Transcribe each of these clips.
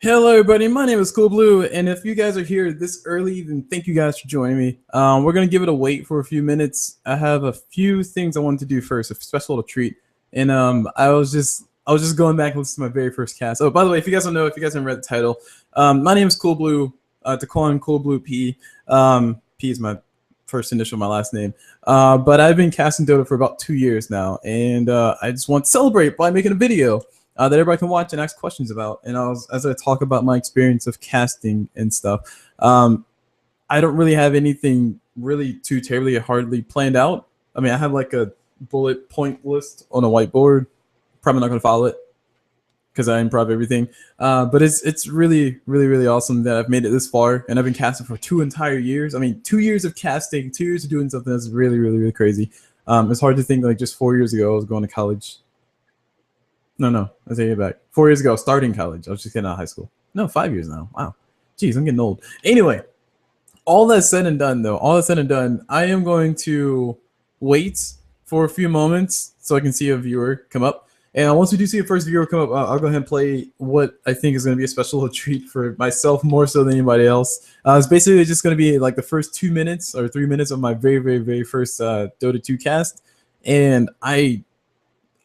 Hello, everybody. My name is CulBlu, and if you guys are here this early, then thank you guys for joining me. We're gonna give it a wait for a few minutes. I have a few things I wanted to do first, a special little treat, and I was just going back and listening to my very first cast. Oh, by the way, if you guys don't know, if you guys haven't read the title, my name is CulBlu. To call him CulBlu P. P is my first initial, my last name. But I've been casting Dota for about 2 years now, and I just want to celebrate by making a video that everybody can watch and ask questions about. And as I talk about my experience of casting and stuff, I don't really have anything really too terribly hardly planned out. I mean, I have like a bullet point list on a whiteboard. Probably not going to follow it because I improv everything. But it's really, really, really awesome that I've made it this far, and I've been casting for 2 entire years. I mean, 2 years of casting, 2 years of doing something that's really, really, really crazy. It's hard to think like just 4 years ago I was going to college. No, I take it back. 4 years ago, starting college. I was just getting out of high school. No, 5 years now. Wow. Jeez, I'm getting old. Anyway, all that's said and done, I am going to wait for a few moments so I can see a viewer come up. And once we do see a first viewer come up, I'll go ahead and play what I think is going to be a special treat for myself more so than anybody else. It's basically just going to be like the first 2 minutes or 3 minutes of my very, very, very first Dota 2 cast. And I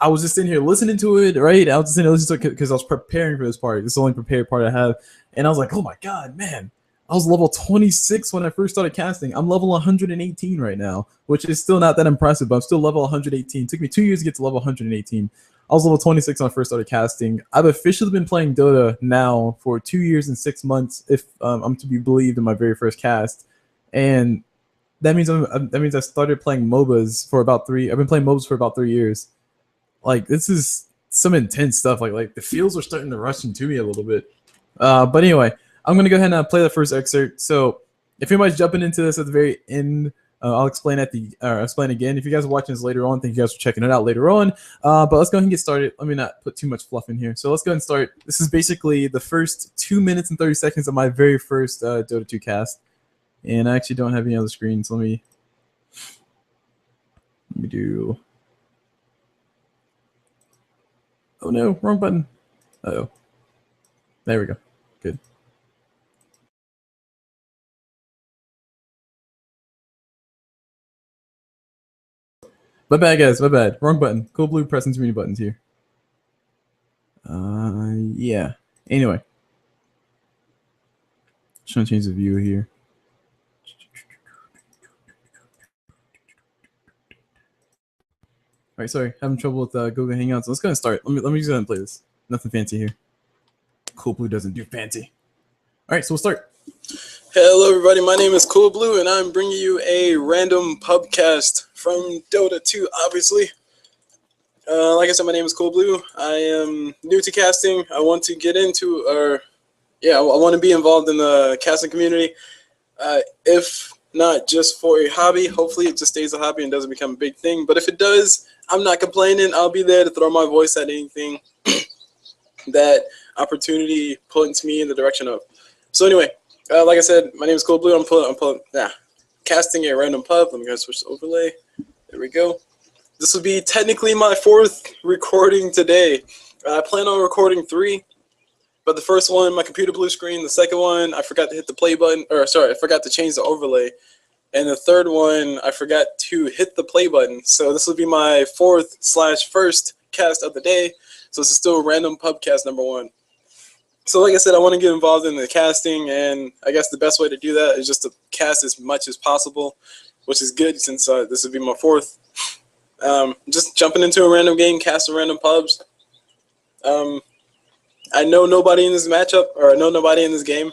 was just sitting here listening to it, right? I was just sitting here listening to it because I was preparing for this part. This is the only prepared part I have. And I was like, oh my God, man. I was level 26 when I first started casting. I'm level 118 right now, which is still not that impressive, but I'm still level 118. It took me 2 years to get to level 118. I was level 26 when I first started casting. I've officially been playing Dota now for 2 years and 6 months, if I'm to be believed in my very first cast. And that means I started playing MOBAs for about 3. I've been playing MOBAs for about 3 years. Like, this is some intense stuff. Like the feels are starting to rush into me a little bit. But anyway, I'm gonna go ahead and play the first excerpt. So if anybody's jumping into this at the very end, I'll explain explain again. If you guys are watching this later on, thank you guys for checking it out later on. But let's go ahead and get started. Let me not put too much fluff in here. So let's go ahead and start. This is basically the first 2 minutes and 30 seconds of my very first Dota 2 cast. And I actually don't have any other screens. Let me do. Oh no, wrong button. Uh-oh. There we go. Good. My bad, guys. My bad. Wrong button. CulBlu pressing too many buttons here. Yeah. Anyway. Just trying to change the view here. All right, sorry, having trouble with Google Hangouts. Let's go and start. Let me just go ahead and play this. Nothing fancy here. CulBlu doesn't do fancy. All right, so we'll start. Hello, everybody. My name is CulBlu, and I'm bringing you a random pubcast from Dota 2, obviously. Like I said, my name is CulBlu. I am new to casting. I want to get into, I want to be involved in the casting community. If not just for a hobby, hopefully it just stays a hobby and doesn't become a big thing. But if it does, I'm not complaining. I'll be there to throw my voice at anything that opportunity points me in the direction of. So anyway, like I said, my name is CulBlu. I'm casting a random pub. Let me go switch to overlay. There we go. This will be technically my 4th recording today. I plan on recording 3, but the first one, my computer blue screen. The second one, I forgot to hit the play button, I forgot to change the overlay. And the third one, I forgot to hit the play button. So this will be my 4th/1st cast of the day. So this is still random pubcast number 1. So like I said, I want to get involved in the casting, and I guess the best way to do that is just to cast as much as possible, which is good since this would be my 4th. Just jumping into a random game, casting random pubs. I know nobody in this matchup, or I know nobody in this game.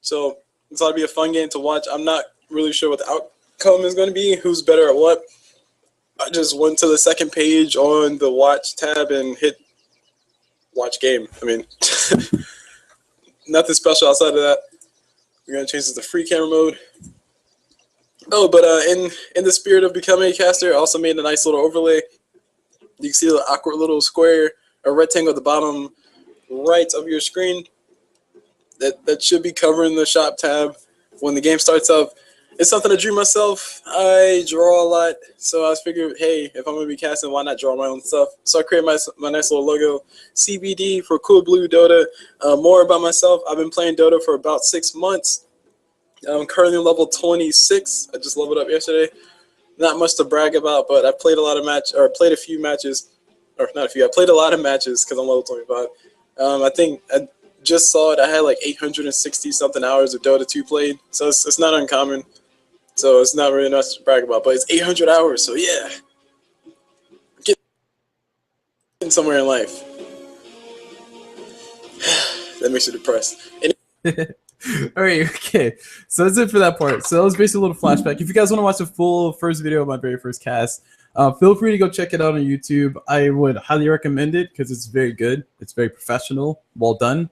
So this ought to be a fun game to watch. I'm not really sure what the outcome is going to be, who's better at what. I just went to the second page on the watch tab and hit watch game. I mean, nothing special outside of that. We're going to change this to free camera mode. Oh, but in the spirit of becoming a caster, I also made a nice little overlay. You can see the awkward little square or rectangle at the bottom right of your screen. That should be covering the shop tab when the game starts up. it's something I drew myself. I draw a lot, so I was figured, hey, if I'm gonna be casting, why not draw my own stuff? So I created my nice little logo, CBD for CulBlu Dota. More about myself: I've been playing Dota for about 6 months. I'm currently level 26. I just leveled up yesterday. Not much to brag about, but I played played a few matches, or not a few. I played a lot of matches because I'm level 25. I think I just saw it. I had like 860 something hours of Dota 2 played, so it's not uncommon. So it's not really much to brag about, but it's 800 hours. So yeah, getting somewhere in life. That makes you depressed. All right, okay. So that's it for that part. So that was basically a little flashback. If you guys want to watch the full first video of my very first cast, feel free to go check it out on YouTube. I would highly recommend it because it's very good. It's very professional, well done.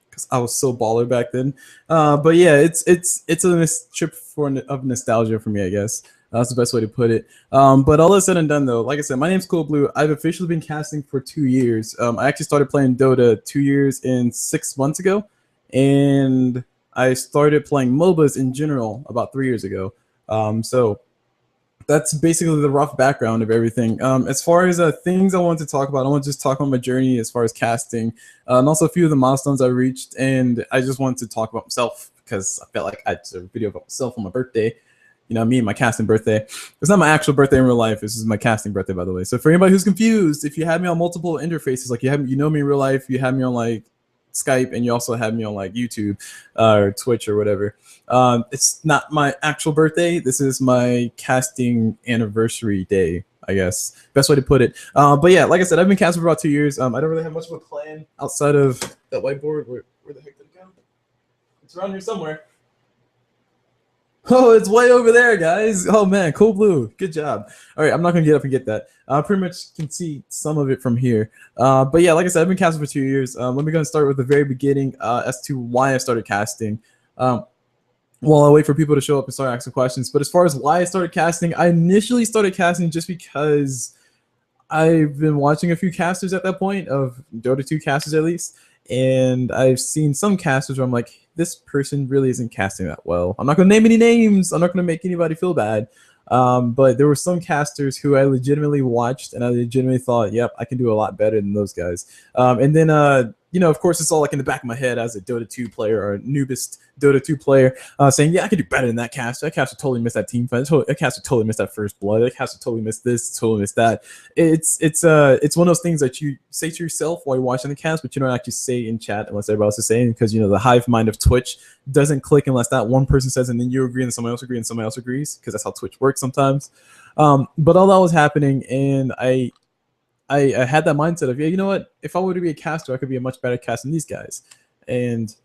Because I was so baller back then. But yeah, it's a trip of nostalgia for me, I guess. That's the best way to put it. But all that's said and done, though, like I said, my name's CulBlu. I've officially been casting for 2 years. I actually started playing Dota 2 years and 6 months ago, and I started playing MOBAs in general about 3 years ago. So that's basically the rough background of everything. As far as things I want to talk about, I want to just talk about my journey as far as casting, and also a few of the milestones I reached. And I just wanted to talk about myself because I felt like I did a video about myself on my birthday. You know, me and my casting birthday. It's not my actual birthday in real life. This is my casting birthday, by the way. So for anybody who's confused, if you have me on multiple interfaces, like you know me in real life, you have me on like Skype, and you also have me on like YouTube or Twitch or whatever. It's not my actual birthday. This is my casting anniversary day, I guess. Best way to put it. But yeah, like I said, I've been casting for about 2 years. I don't really have much of a plan outside of that whiteboard. Where the heck did it go? It's around here somewhere. Oh, it's way over there, guys. Oh man, CulBlu, good job. All right, I'm not gonna get up and get that. I pretty much can see some of it from here. But yeah, like I said, I've been casting for 2 years. Let me go and start with the very beginning as to why I started casting. While I wait for people to show up and start asking questions. But as far as why I started casting, I initially started casting just because I've been watching a few casters at that point, of Dota 2 casters at least, and I've seen some casters where I'm like, this person really isn't casting that well. I'm not going to name any names. I'm not going to make anybody feel bad. But there were some casters who I legitimately watched, and I legitimately thought, yep, I can do a lot better than those guys. And then, you know, of course, it's all like in the back of my head as a Dota 2 player or a noobist Dota 2 player, saying, yeah, I could do better than that caster. That caster totally missed that team fight. That caster totally missed that first blood. That caster totally missed this, totally missed that. It's one of those things that you say to yourself while you're watching the cast, but you don't actually say in chat unless everybody else is saying, because, you know, the hive mind of Twitch doesn't click unless that one person says, and then you agree, and someone else agrees, and someone else agrees, because that's how Twitch works sometimes. But all that was happening, and I had that mindset of, yeah, you know what? If I were to be a caster, I could be a much better caster than these guys. And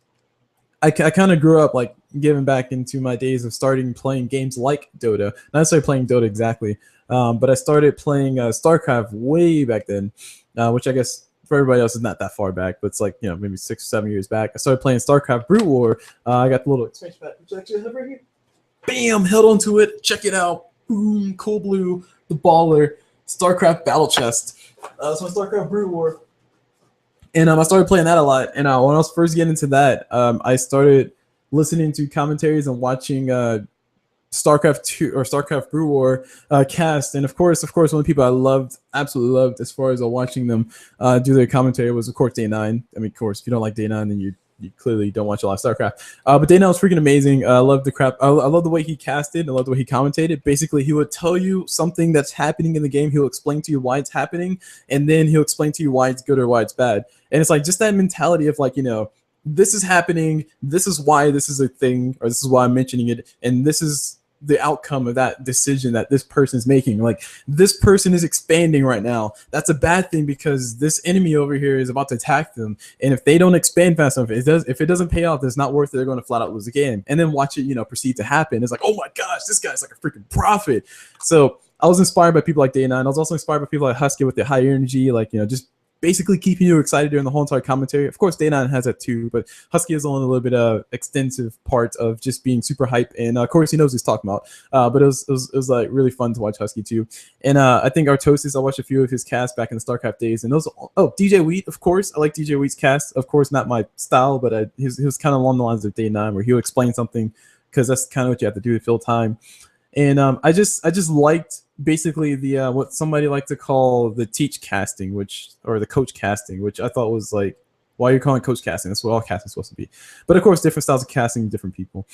I kind of grew up like giving back into my days of starting playing games like Dota. Not necessarily playing Dota exactly, but I started playing StarCraft way back then, which I guess for everybody else is not that far back, but it's like, you know, maybe 6 or 7 years back. I started playing StarCraft Brute War. I got the little expansion pack, which I actually have right here. Bam! Held onto it. Check it out. Boom! CulBlu, the baller. StarCraft Battle Chest. That's my StarCraft Brute War. And I started playing that a lot. And when I was first getting into that, I started listening to commentaries and watching StarCraft 2 or StarCraft Brute War cast. And of course, one of the people I absolutely loved, as far as watching them do their commentary, was of course Day9. I mean, of course, if you don't like Day9, then you clearly don't watch a lot of StarCraft. But Day9 was freaking amazing. I love the crap. I love the way he casted. I love the way he commentated. Basically, he would tell you something that's happening in the game. He'll explain to you why it's happening, and then he'll explain to you why it's good or why it's bad. And it's like just that mentality of like, you know, this is happening. This is why this is a thing, or this is why I'm mentioning it, and this is the outcome of that decision that this person is making. Like, this person is expanding right now. That's a bad thing, because this enemy over here is about to attack them, and if they don't expand fast enough, if it doesn't pay off, it's not worth it. They're going to flat out lose the game. And then watch it, you know, proceed to happen. It's like, oh my gosh, this guy's like a freaking prophet. So I was inspired by people like Day9. I was also inspired by people like Husky with the high energy, like, you know, just basically keeping you excited during the whole entire commentary. Of course, Day9 has that too, but Husky is only a little bit extensive part of just being super hype. And of course, he knows what he's talking about. But it was like really fun to watch Husky too. And I think Artosis, I watched a few of his casts back in the StarCraft days. And those, DJ Wheat, of course. I like DJ Wheat's cast. Of course, not my style, but he was kind of along the lines of Day9, where he'll explain something because that's kind of what you have to do to fill time. And I just liked basically the what somebody like to call the teach casting, or the coach casting, which I thought was like, why are you calling coach casting? That's what all casting is supposed to be. But of course, different styles of casting, different people.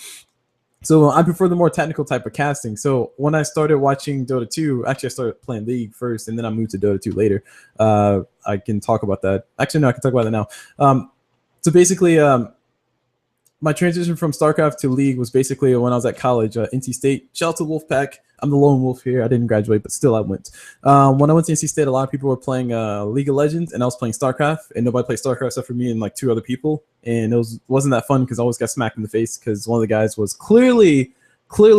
So I prefer the more technical type of casting. So when I started watching Dota 2, actually I started playing League first, and then I moved to Dota 2 later. I can talk about that. Actually, no, I can talk about that now. So basically, my transition from StarCraft to League was basically when I was at college, NC State. Shout out to Wolfpack. I'm the lone wolf here. I didn't graduate, but still I went. When I went to NC State, a lot of people were playing League of Legends, and I was playing StarCraft, and nobody played StarCraft except for me and like 2 other people. And it wasn't that fun because I always got smacked in the face because one of the guys was clearly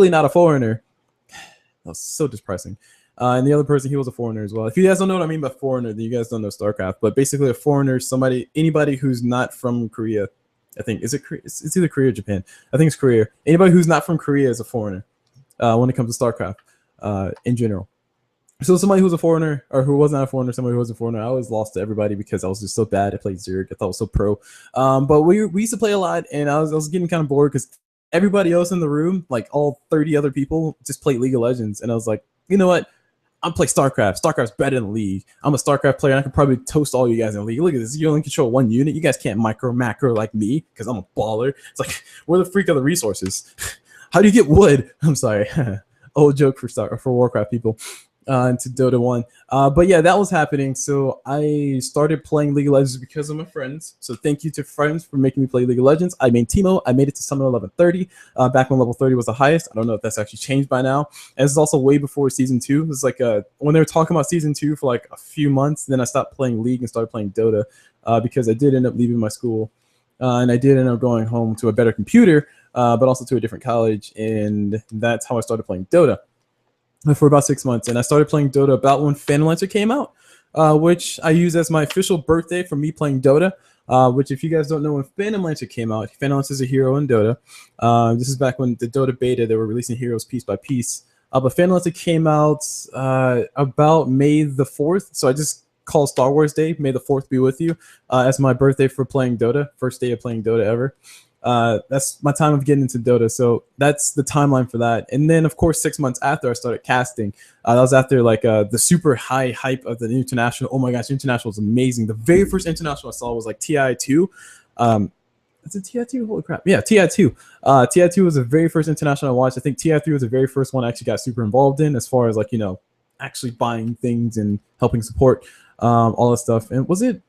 not a foreigner. That was so depressing. And the other person, he was a foreigner as well. If you guys don't know what I mean by foreigner, then you guys don't know StarCraft. But basically, a foreigner is anybody who's not from Korea. I think it's either Korea or Japan. I think it's Korea. Anybody who's not from Korea is a foreigner when it comes to StarCraft in general. So somebody who's a foreigner or who was not a foreigner, somebody who was a foreigner, I always lost to everybody because I was just so bad. I played Zerg. I thought I was so pro. But we used to play a lot, and I was getting kind of bored because everybody else in the room, like all 30 other people, just played League of Legends. And I was like, you know what? I'm playing StarCraft. StarCraft's better than League. I'm a StarCraft player. And I can probably toast all you guys in League. Look at this. You only control 1 unit. You guys can't macro like me because I'm a baller. It's like, we're the freak of the resources. How do you get wood? I'm sorry. Old joke for Warcraft people. Into Dota 1. But yeah, that was happening. So I started playing League of Legends because of my friends. So thank you to friends for making me play League of Legends. I made Teemo. I made it to Summon level 30. Back when level 30 was the highest. I don't know if that's actually changed by now. And this is also way before Season 2. It was like when they were talking about Season 2 for like a few months, then I stopped playing League and started playing Dota because I did end up leaving my school. And I did end up going home to a better computer, but also to a different college. And that's how I started playing Dota for about 6 months. And I started playing Dota about when Phantom Lancer came out, which I use as my official birthday for me playing Dota, which if you guys don't know, when Phantom Lancer came out, Phantom Lancer is a hero in Dota. This is back when the Dota beta, they were releasing heroes piece by piece. But Phantom Lancer came out about May the 4th. So I just called Star Wars Day, May the 4th be with you, as my birthday for playing Dota, first day of playing Dota ever. That's my time of getting into Dota, so that's the timeline for that. And then of course 6 months after I started casting, that was after like the super high hype of the international. Oh my gosh, international was amazing. The very first international I saw was like TI2. Is it TI2? Holy crap. Yeah, TI2. TI2 was the very first international I watched. I think TI3 was the very first one I actually got super involved in as far as like, you know, actually buying things and helping support all that stuff. And was it?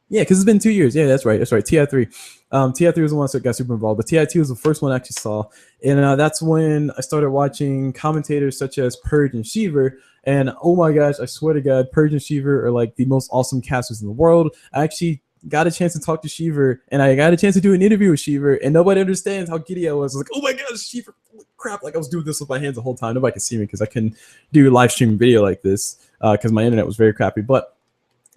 Yeah, because it's been 2 years. Yeah, that's right. TI3. TI3 was the one that got super involved, but TI2 was the first one I actually saw. And that's when I started watching commentators such as Purge and Shiver. And oh my gosh, I swear to God, Purge and Shiver are like the most awesome casters in the world. I actually got a chance to talk to Shiver, and I got a chance to do an interview with Shiver, and nobody understands how giddy I was. I was like, oh my gosh, Shiver, crap. Like I was doing this with my hands the whole time. Nobody could see me because I couldn't do live streaming video like this because my internet was very crappy. But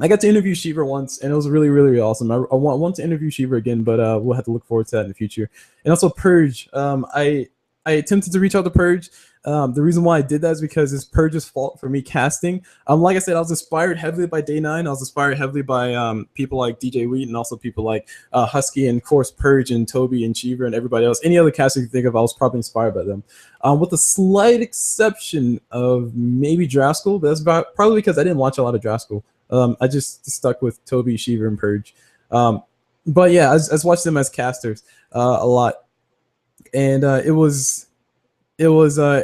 I got to interview Shiver once, and it was really, really, really awesome. I want to interview Shiver again, but we'll have to look forward to that in the future. And also Purge. I attempted to reach out to Purge. The reason why I did that is because it's Purge's fault for me casting. Like I said, I was inspired heavily by Day 9. I was inspired heavily by people like DJ Wheat and also people like Husky and, of course, Purge and Toby and Shiver and everybody else. Any other caster you think of, I was probably inspired by them. With a slight exception of maybe Draskell, but that's probably because I didn't watch a lot of Draskell. I just stuck with Toby, Shiver, and Purge. But yeah, I watched them as casters a lot. And it was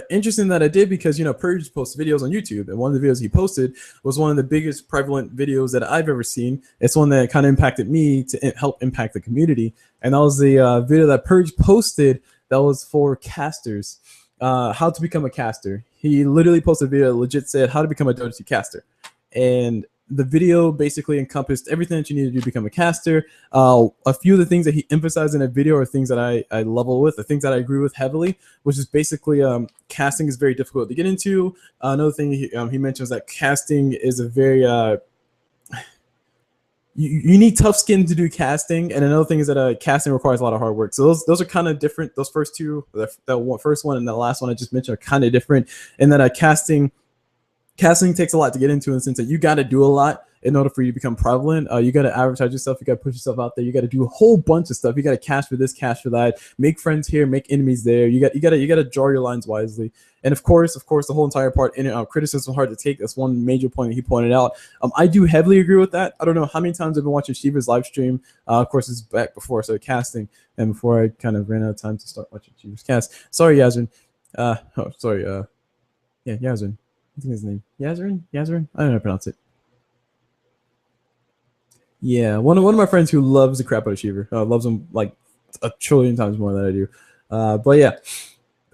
interesting that I did because, you know, Purge posts videos on YouTube. And one of the videos he posted was one of the biggest prevalent videos that I've ever seen. It's one that kind of impacted me to help impact the community. And that was the video that Purge posted that was for casters. How to become a caster. He literally posted a video that legit said how to become a Dota 2 caster. And the video basically encompassed everything that you need to do to become a caster. A few of the things that he emphasized in that video are things that I level with, the things that I agree with heavily, which is basically casting is very difficult to get into. Another thing he mentions that casting is a very you need tough skin to do casting, and another thing is that casting requires a lot of hard work. So those are kind of different. Those first two, the first one and the last one I just mentioned, are kind of different in that casting takes a lot to get into in the sense that you got to do a lot in order for you to become prevalent. You got to advertise yourself. You got to push yourself out there. You got to do a whole bunch of stuff. You got to cash for this, cash for that, make friends here, make enemies there. You got to draw your lines wisely. And of course, the whole entire part in criticism hard to take. That's one major point that he pointed out. I do heavily agree with that. I don't know how many times I've been watching Shiva's live stream. Of course, it's back before I started casting and before I kind of ran out of time to start watching Shiva's cast. Sorry, Yazrin. Yeah, Yazrin. I think his name. Yazrin? I don't know how to pronounce it. Yeah, one of my friends who loves the crap out of Shiva. Loves him like a trillion times more than I do. But yeah.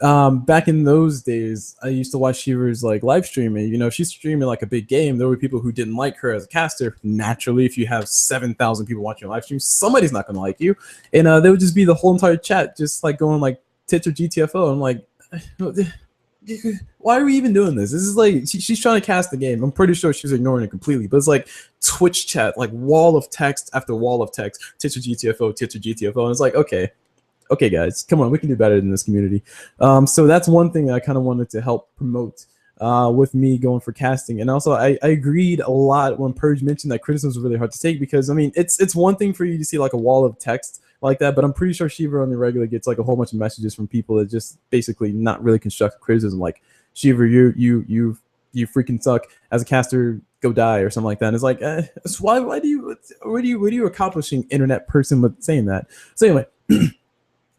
Back in those days, I used to watch Shiva's like live streaming. If she's streaming like a big game, there were people who didn't like her as a caster. Naturally, if you have 7,000 people watching your live stream, somebody's not gonna like you. And there would just be the whole entire chat just like going like tits or GTFO. I'm like, why are we even doing this? This is like she's trying to cast the game. I'm pretty sure she's ignoring it completely. But it's like Twitch chat, like wall of text after wall of text, tits or GTFO, tits or GTFO. And it's like, okay, guys, come on, we can do better than this community. So that's one thing that I kind of wanted to help promote with me going for casting. And also, I agreed a lot when Purge mentioned that criticism is really hard to take because, I mean, it's one thing for you to see like a wall of text like that, but I'm pretty sure Shiva on the regular gets like a whole bunch of messages from people that just basically not really constructive criticism, like Shiva, you freaking suck as a caster. Go die or something like that. And it's like, what are you accomplishing, internet person, with saying that? So anyway.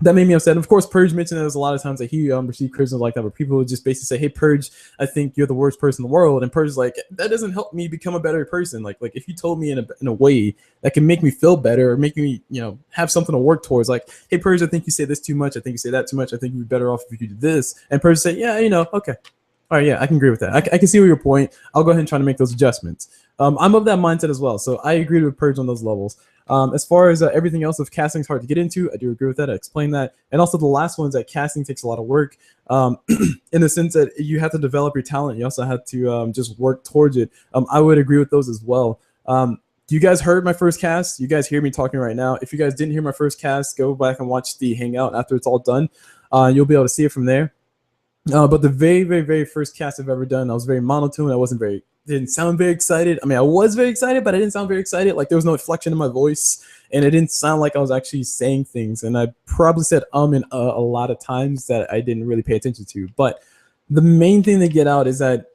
That made me upset. And of course, Purge mentioned that there's a lot of times that he received criticism like that, where people would just basically say, "Hey, Purge, I think you're the worst person in the world." And Purge is like, "That doesn't help me become a better person. Like if you told me in a way that can make me feel better or make me, have something to work towards. Like, hey, Purge, I think you say this too much. I think you say that too much. I think you'd be better off if you could do this." And Purge say, "Yeah, okay, all right, yeah, I can agree with that. I can see your point. I'll go ahead and try to make those adjustments." I'm of that mindset as well, so I agree with Purge on those levels. As far as everything else of casting is hard to get into, I do agree with that. I explained that. And also the last one is that casting takes a lot of work in the sense that you have to develop your talent. You also have to just work towards it. I would agree with those as well. You guys heard my first cast? You guys hear me talking right now? If you guys didn't hear my first cast, go back and watch the hangout after it's all done. You'll be able to see it from there. But the very, very, very first cast I've ever done, I was very monotone. I didn't sound very excited. I mean, I was very excited, but I didn't sound very excited. Like there was no inflection in my voice, and it didn't sound like I was actually saying things. And I probably said and a lot of times that I didn't really pay attention to. But the main thing to get out is that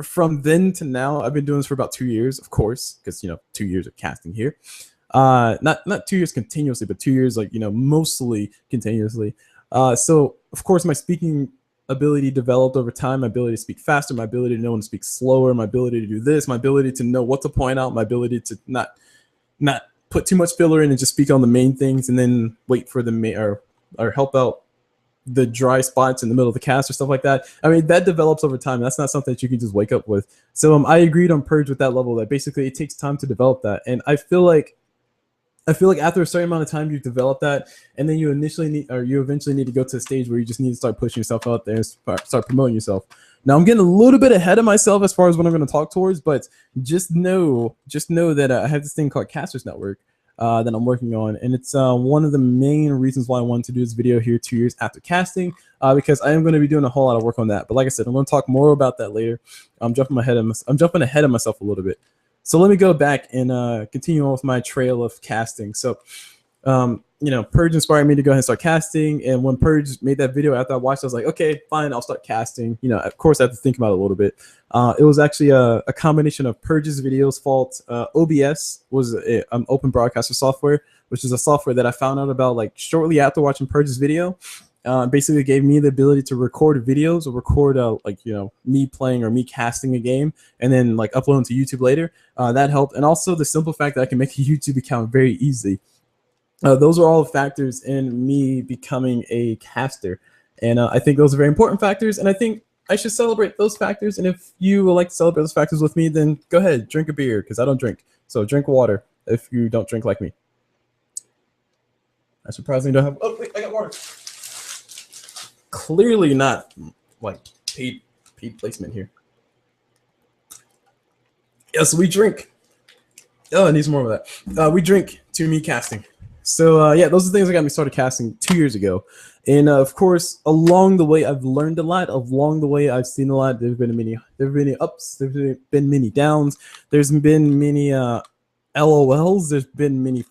from then to now, I've been doing this for about 2 years, of course, because 2 years of casting here. Not 2 years continuously, but 2 years like mostly continuously. So of course my speaking ability developed over time, my ability to speak faster, my ability to know when to speak slower, my ability to do this, my ability to know what to point out, my ability to not put too much filler in and just speak on the main things and then wait for the main or help out the dry spots in the middle of the cast or stuff like that. I mean, that develops over time. That's not something that you can just wake up with. So I agreed on Purge with that level, that basically it takes time to develop that. And I feel like after a certain amount of time, you've developed that, and then you eventually need to go to a stage where you just need to start pushing yourself out there and start promoting yourself. Now, I'm getting a little bit ahead of myself as far as what I'm going to talk towards, but just know that I have this thing called Casters Network that I'm working on, and it's one of the main reasons why I wanted to do this video here 2 years after casting, because I am going to be doing a whole lot of work on that. But like I said, I'm going to talk more about that later. I'm jumping ahead of myself a little bit. So let me go back and continue on with my trail of casting. So, Purge inspired me to go ahead and start casting. And when Purge made that video after I watched, I was like, okay, fine, I'll start casting. Of course, I have to think about it a little bit. It was actually a combination of Purge's videos fault. OBS was an open broadcaster software, which is a software that I found out about like shortly after watching Purge's video. Basically gave me the ability to record videos or record me playing or me casting a game and then like upload them to YouTube later. That helped. And also the simple fact that I can make a YouTube account very easy. Those are all factors in me becoming a caster. And I think those are very important factors. And I think I should celebrate those factors. And if you would like to celebrate those factors with me, then go ahead, drink a beer, because I don't drink. So drink water if you don't drink like me. I surprisingly don't have. Oh, wait, I got water. Clearly not like paid placement here. Yes, we drink. Oh, I need some more of that. We drink to me casting. So yeah, those are the things that got me started casting 2 years ago. And of course, along the way, I've learned a lot. Along the way, I've seen a lot. There have been many ups. There's been many downs. There's been many LOLs. There's been many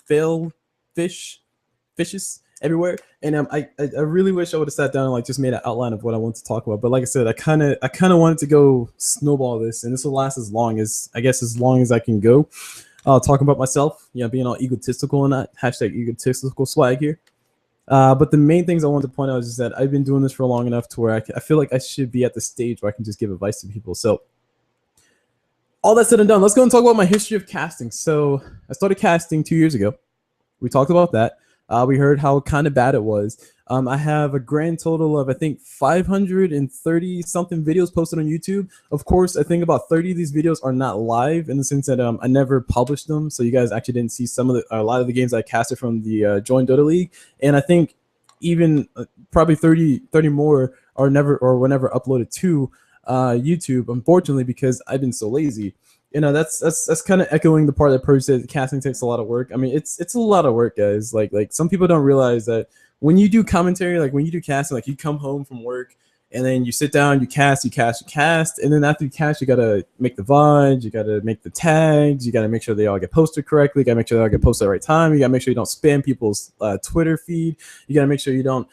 fishes everywhere. And I really wish I would have sat down and like just made an outline of what I want to talk about. But like I said, I kind of wanted to go snowball this, and this will last as long as I can go. Talking about myself, being all egotistical and that hashtag egotistical swag here. But the main things I wanted to point out is just that I've been doing this for long enough to where I feel like I should be at the stage where I can just give advice to people. So all that said and done, let's go and talk about my history of casting. So I started casting 2 years ago. We talked about that. We heard how kind of bad it was. I have a grand total of, I think, 530 something videos posted on YouTube. Of course, I think about 30 of these videos are not live in the sense that I never published them. So you guys actually didn't see a lot of the games I casted from the Join Dota League. And I think even probably 30 more are never or were never uploaded to YouTube, unfortunately, because I've been so lazy. That's kind of echoing the part that Purge said casting takes a lot of work. I mean, it's a lot of work, guys. Like some people don't realize that when you do commentary, like when you do casting, like you come home from work and then you sit down, you cast, and then after you cast, you gotta make the VOD, you gotta make the tags, you gotta make sure they all get posted correctly, you gotta make sure they all get posted at the right time, you gotta make sure you don't spam people's Twitter feed, you gotta make sure you don't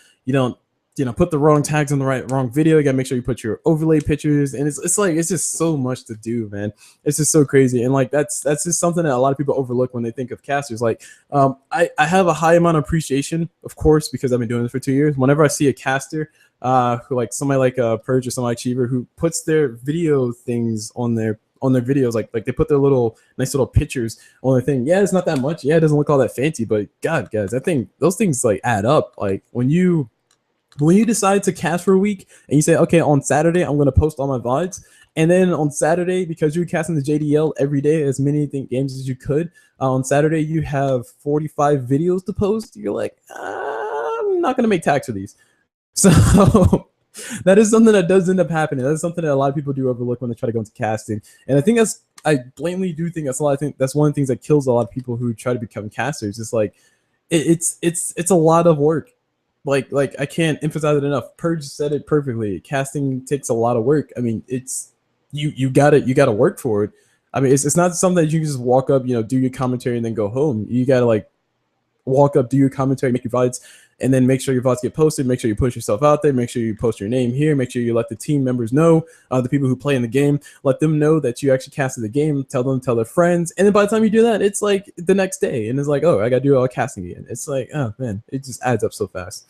put the wrong tags on the wrong video. You gotta make sure you put your overlay pictures, and it's just so much to do, man. It's just so crazy, and like that's just something that a lot of people overlook when they think of casters. Like, I have a high amount of appreciation, of course, because I've been doing this for 2 years. Whenever I see a caster, who like somebody like Purge or somebody like Cheever who puts their video things on their videos, like they put their nice little pictures on their thing. Yeah, it's not that much. Yeah, it doesn't look all that fancy, but God, guys, I think those things like add up. Like when you decide to cast for a week and you say, okay, on Saturday, I'm going to post all my VODs. And then on Saturday, because you're casting the JDL every day, as many games as you could, on Saturday, you have 45 videos to post. You're like, I'm not going to make tags for these. So that is something that does end up happening. That is something that a lot of people do overlook when they try to go into casting. And I blatantly do think that's one of the things that kills a lot of people who try to become casters. It's like, it's a lot of work. Like I can't emphasize it enough. Purge said it perfectly. Casting takes a lot of work. I mean, it's you gotta work for it. I mean, it's not something that you can just walk up, do your commentary and then go home. You gotta like walk up, do your commentary, make your VODs, and then make sure your VODs get posted. Make sure you push yourself out there. Make sure you post your name here. Make sure you let the team members know, the people who play in the game, let them know that you actually casted the game. Tell their friends. And then by the time you do that, it's like the next day. And it's like, oh, I got to do all casting again. It's like, oh, man, it just adds up so fast.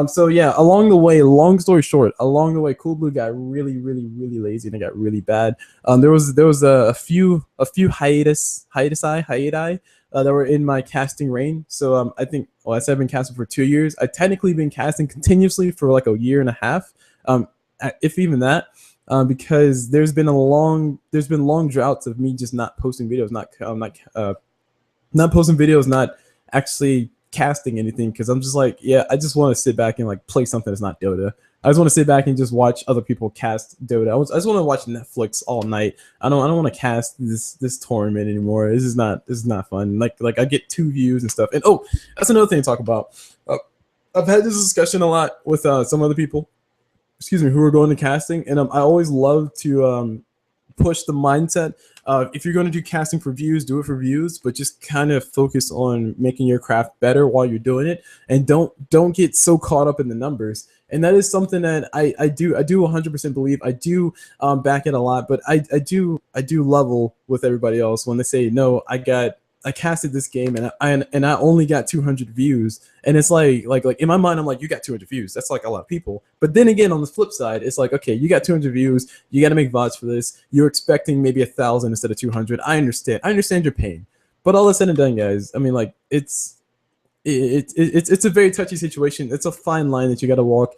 So yeah, along the way, long story short, CulBlu got really, really, really lazy and it got really bad. There was a few hiatus that were in my casting reign. So I think, I said I've been casting for 2 years. I've technically been casting continuously for like a year and a half, if even that, because there's been long droughts of me just not posting videos, not posting videos, not actually casting anything, because I'm just like, yeah, I just want to sit back and like play something that's not Dota. I just want to sit back and just watch other people cast Dota. I just want to watch Netflix all night. I don't want to cast this tournament anymore. This is not fun. Like I get 2 views and stuff. And that's another thing to talk about. I've had this discussion a lot with some other people, who are going to casting, and I always love to push the mindset of, if you're going to do casting for views, do it for views, but just kind of focus on making your craft better while you're doing it, and don't get so caught up in the numbers. And that is something that I do 100% believe. I do back it a lot, but I do level with everybody else when they say, no, I casted this game and I only got 200 views, and it's like in my mind I'm like, you got 200 views, that's like a lot of people. But then again, on the flip side, it's like, okay, you got 200 views, you got to make VODs for this, you're expecting maybe 1,000 instead of 200. I understand your pain, but all that's said and done, guys, I mean, like, it's a very touchy situation. It's a fine line that you got to walk.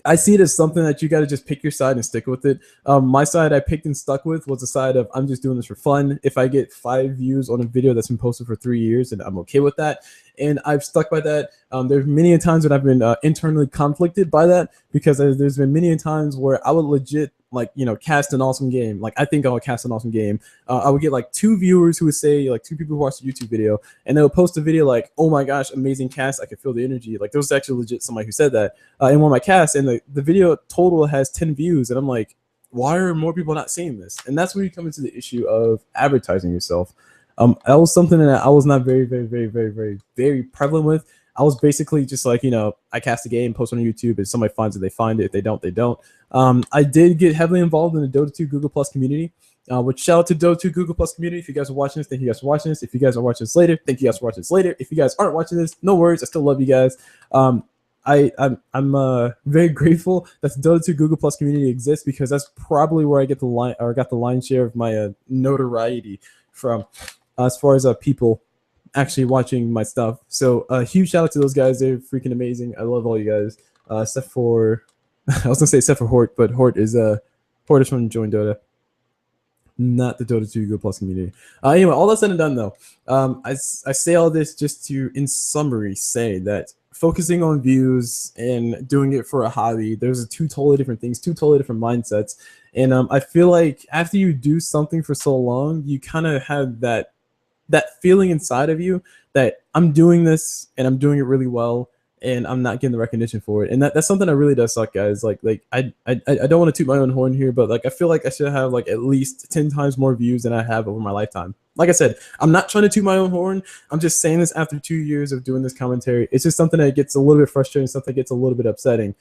I see it as something that you got to just pick your side and stick with it. My side I picked and stuck with was the side of, I'm just doing this for fun. If I get 5 views on a video that's been posted for 3 years, and I'm okay with that. And I've stuck by that. There's many times when I've been internally conflicted by that, because there's been many times where I would legit like, you know, cast an awesome game. Like, I think I'll cast an awesome game. I would get like 2 viewers who would say, like 2 people who watch the YouTube video, and they'll post a video like, oh my gosh, amazing cast. I can feel the energy. Like, there was actually legit somebody who said that in one of my casts, and the video total has 10 views. And I'm like, why are more people not seeing this? And that's where you come into the issue of advertising yourself. That was something that I was not very prevalent with. I was basically just like, you know, I cast a game, post on YouTube. If somebody finds it, they find it. If they don't, they don't. I did get heavily involved in the Dota 2 Google Plus community. Which shout out to Dota 2 Google Plus community. If you guys are watching this, thank you guys for watching this. If you guys are watching this later, thank you guys for watching this later. If you guys aren't watching this, no worries. I still love you guys. I'm very grateful that the Dota 2 Google Plus community exists, because that's probably where I get the line, or got the lion's share of my notoriety from, as far as people actually watching my stuff. So a huge shout out to those guys. They're freaking amazing. I love all you guys, except for I was gonna say except for Hort, but Hort is from Join Dota, not the Dota 2 Google Plus community. Anyway, all that's said and done though, I say all this just to, in summary, say that focusing on views and doing it for a hobby, there's 2 totally different things, 2 totally different mindsets. And I feel like after you do something for so long, you kind of have that feeling inside of you that I'm doing this and I'm doing it really well, and I'm not getting the recognition for it. And that's something that really does suck, guys. Like I don't want to toot my own horn here, but like I feel like I should have like at least 10 times more views than I have over my lifetime. Like I said, I'm not trying to toot my own horn. I'm just saying this after 2 years of doing this commentary. It's just something that gets a little bit frustrating, something that gets a little bit upsetting.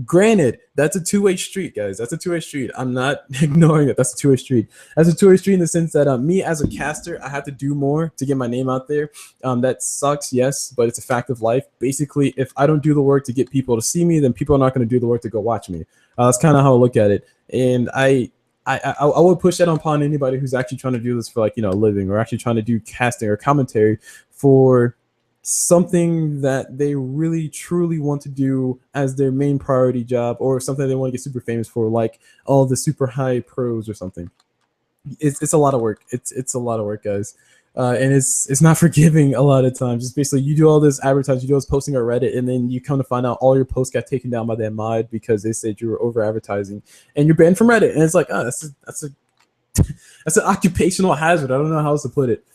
Granted, that's a 2-way street, guys. That's a 2-way street. I'm not ignoring it. That's a 2-way street. That's a 2-way street in the sense that me as a caster, I have to do more to get my name out there. That sucks, yes, but it's a fact of life. Basically, if I don't do the work to get people to see me, then people are not going to do the work to go watch me. That's kind of how I look at it. And I would push that upon anybody who's actually trying to do this for, like, you know, a living, or actually trying to do casting or commentary for something that they really truly want to do as their main priority job, or something they want to get super famous for, like all the super high pros or something. It's a lot of work. It's a lot of work, guys. And it's not forgiving a lot of times. It's basically you do all this advertising, you do all this posting on Reddit, and then you come to find out all your posts got taken down by that mod because they said you were over advertising, and you're banned from Reddit. And it's like, oh, that's an occupational hazard. I don't know how else to put it.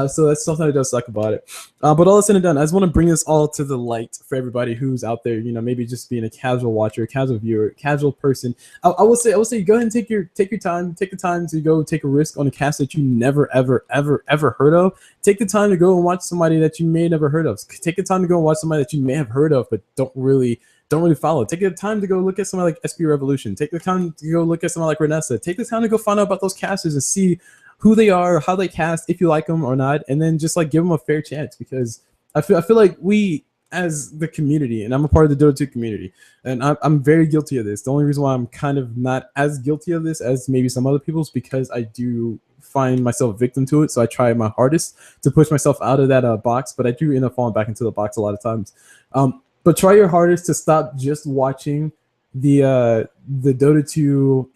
So that's something that does suck about it. But all that's said and done, I just want to bring this all to the light for everybody who's out there, you know, maybe just being a casual watcher, casual viewer, casual person. I will say, go ahead and take the time to go take a risk on a cast that you never, ever heard of. Take the time to go and watch somebody that you may have never heard of. Take the time to go and watch somebody that you may have heard of, but don't really follow. Take the time to go look at somebody like SB Revolution. Take the time to go look at somebody like Renessa. Take the time to go find out about those casters and see who they are, how they cast, if you like them or not, and then just like give them a fair chance. Because I feel like we, as the community, and I'm a part of the Dota 2 community, and I'm very guilty of this. The only reason why I'm kind of not as guilty of this as maybe some other people is because I do find myself a victim to it. So I try my hardest to push myself out of that box, but I do end up falling back into the box a lot of times. But try your hardest to stop just watching the Dota 2.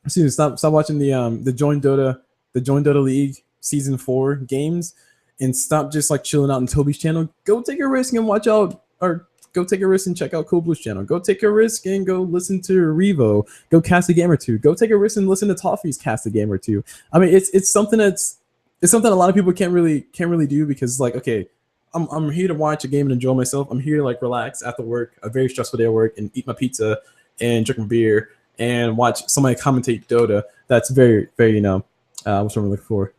Excuse me, stop watching the Join Dota League Season 4 games, and stop just like chilling out on Toby's channel. Go take a risk and watch out, or go take a risk and check out CulBlu's channel. Go take a risk and go listen to Revo. Go cast a game or two. Go take a risk and listen to Toffee's cast a game or two. I mean, it's something a lot of people can't really do, because like, okay, I'm here to watch a game and enjoy myself. I'm here to like relax after work, a very stressful day at work, and eat my pizza and drink my beer and watch somebody commentate Dota. That's very, very, you know, what's what I'm looking for,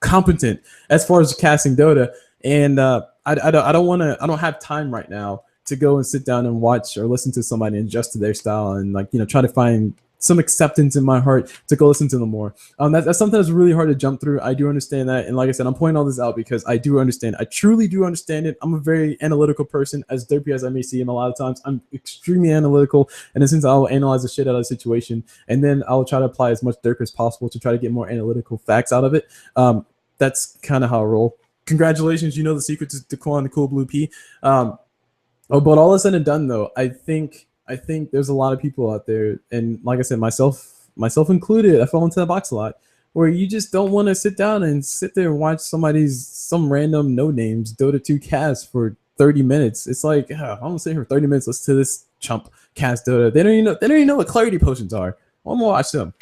competent as far as casting Dota. And I don't have time right now to go and sit down and watch or listen to somebody and adjust to their style and, like, you know, try to find some acceptance in my heart to go listen to them more. That's something that's really hard to jump through. I do understand that. And like I said, I'm pointing all this out because I do understand. I truly do understand it. I'm a very analytical person, as derpy as I may seem a lot of times. I'm extremely analytical. And in a sense, I'll analyze the shit out of the situation. And then I'll try to apply as much derp as possible to try to get more analytical facts out of it. That's kind of how I roll. Congratulations. You know the secret to the CulBlu P. But all is said and done, though, I think there's a lot of people out there, and like I said, myself included, I fall into the box a lot, where you just don't want to sit down and sit there and watch some random no names Dota 2 cast for 30 minutes. It's like, I'm gonna sit here for 30 minutes, listen to this chump cast Dota. They don't even know what clarity potions are. I'm gonna watch them.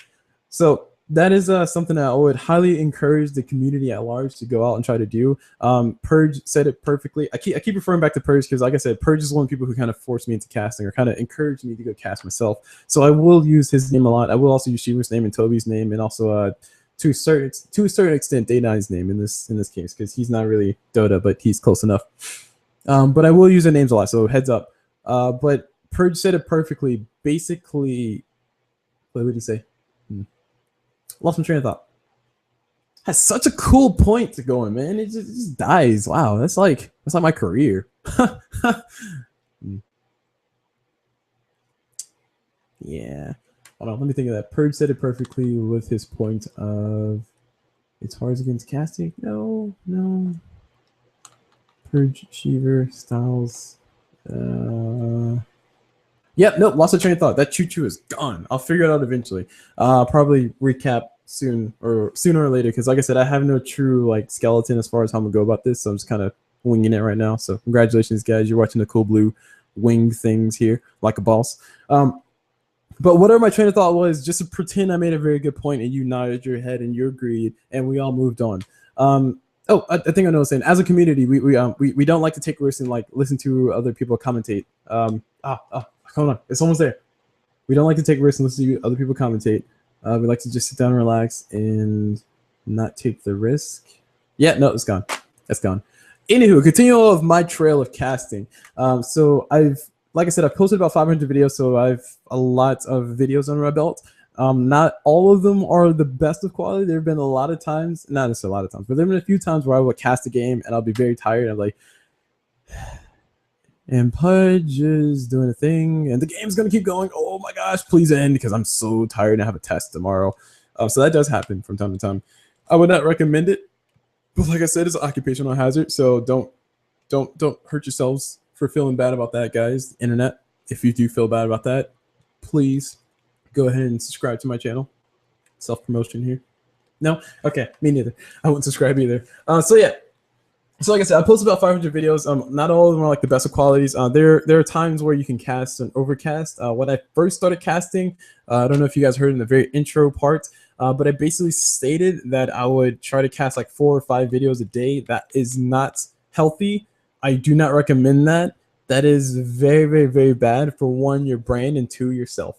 So that is something that I would highly encourage the community at large to go out and try to do. Purge said it perfectly. I keep referring back to Purge because, like I said, Purge is one of the people who kind of forced me into casting or kind of encouraged me to go cast myself. So I will use his name a lot. I will also use Shiva's name and Toby's name, and also to a certain extent Day9's name in this case, because he's not really Dota, but he's close enough. But I will use their names a lot, so heads up. But Purge said it perfectly. Basically, what would he say? Lost my train of thought. Has such a cool point to go in, man. It just dies. Wow, that's like my career. Yeah. Hold on, let me think of that. Purge said it perfectly with his point of it's hard against casting. No. Purge, Shiver, Styles. Yep, nope, lost the train of thought. That choo-choo is gone. I'll figure it out eventually. Probably recap sooner or later, because like I said, I have no true like skeleton as far as how I'm gonna go about this, so I'm just kind of winging it right now. So congratulations, guys. You're watching the CulBlu wing things here like a boss. But whatever my train of thought was, just to pretend I made a very good point and you nodded your head and you agreed and we all moved on. Oh, I think I know what I'm saying. As a community, we don't like to take risks and like listen to other people commentate. Hold on, it's almost there. We don't like to take risks and listen to other people commentate. We like to just sit down and relax and not take the risk. Yeah, no, it's gone. That's gone. Anywho, continue of my trail of casting. So like I said, I've posted about 500 videos, so I've a lot of videos under my belt. Not all of them are the best of quality. There have been a lot of times, not necessarily a lot of times, but there have been a few times where I would cast a game and I'll be very tired. I'm like, and Pudge is doing a thing, and the game's gonna keep going. Oh my gosh, please end, because I'm so tired and I have a test tomorrow. So that does happen from time to time. I would not recommend it, but like I said, it's an occupational hazard, so don't hurt yourselves for feeling bad about that, guys. Internet, if you do feel bad about that, please go ahead and subscribe to my channel. Self-promotion here. No? Okay, me neither. I wouldn't subscribe either. So yeah. So like I said, I posted about 500 videos. Not all of them are like the best of qualities. There are times where you can cast and overcast. When I first started casting, I don't know if you guys heard in the very intro part, but I basically stated that I would try to cast like 4 or 5 videos a day. That is not healthy. I do not recommend that. That is very, very, very bad for one, your brand, and two, yourself.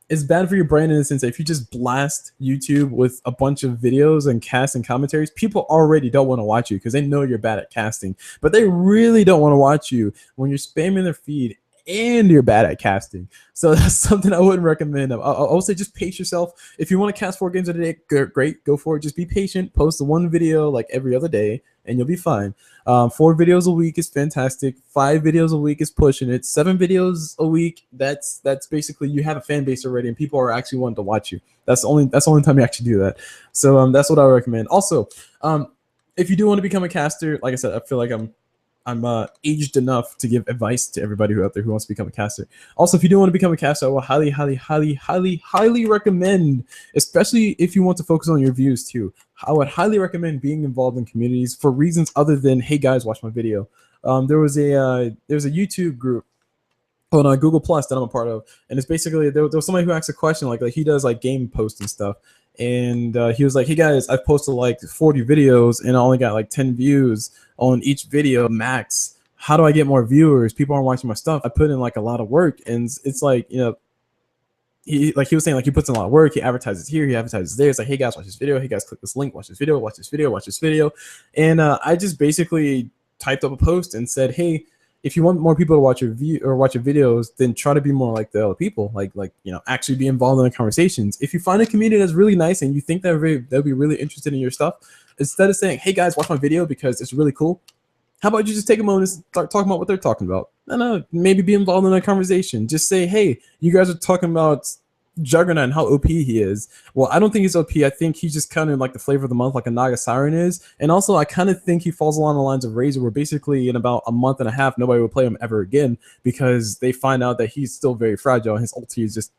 It's bad for your brand in the sense that if you just blast YouTube with a bunch of videos and casts and commentaries, people already don't want to watch you because they know you're bad at casting, but they really don't want to watch you when you're spamming their feed and you're bad at casting. So that's something I wouldn't recommend. I would say just pace yourself. If you want to cast 4 games a day, great, go for it. Just be patient. Post one video like every other day, and you'll be fine. 4 videos a week is fantastic. 5 videos a week is pushing it. 7 videos a week, that's basically you have a fan base already, and people are actually wanting to watch you. That's the only time you actually do that. So that's what I recommend. Also, if you do want to become a caster, like I said, I feel like I'm aged enough to give advice to everybody who out there who wants to become a caster. Also, if you do want to become a caster, I will highly, highly, highly, highly, highly recommend, especially if you want to focus on your views too, I would highly recommend being involved in communities for reasons other than, hey guys, watch my video. There was a YouTube group on Google Plus that I'm a part of, and it's basically there was somebody who asked a question like he does like game posts and stuff. And he was like, hey guys, I've posted like 40 videos and I only got like 10 views on each video max. How do I get more viewers? People aren't watching my stuff. I put in like a lot of work, and it's like, you know, he was saying like he puts in a lot of work. He advertises here, he advertises there. It's like, hey guys, watch this video. Hey guys, click this link. Watch this video. Watch this video. Watch this video. And I just basically typed up a post and said, hey, if you want more people to watch your videos, then try to be more like the other people, like you know, actually be involved in the conversations. If you find a community that's really nice and you think they'll be really interested in your stuff, instead of saying, hey guys, watch my video because it's really cool, how about you just take a moment and start talking about what they're talking about? No, maybe be involved in a conversation. Just say, hey, you guys are talking about Juggernaut and how OP he is. Well, I don't think he's OP. I think he's just kind of like the flavor of the month, like a Naga Siren is. And also, I kind of think he falls along the lines of Razor, where basically in about a month and a half, nobody will play him ever again because they find out that he's still very fragile and his ulti is just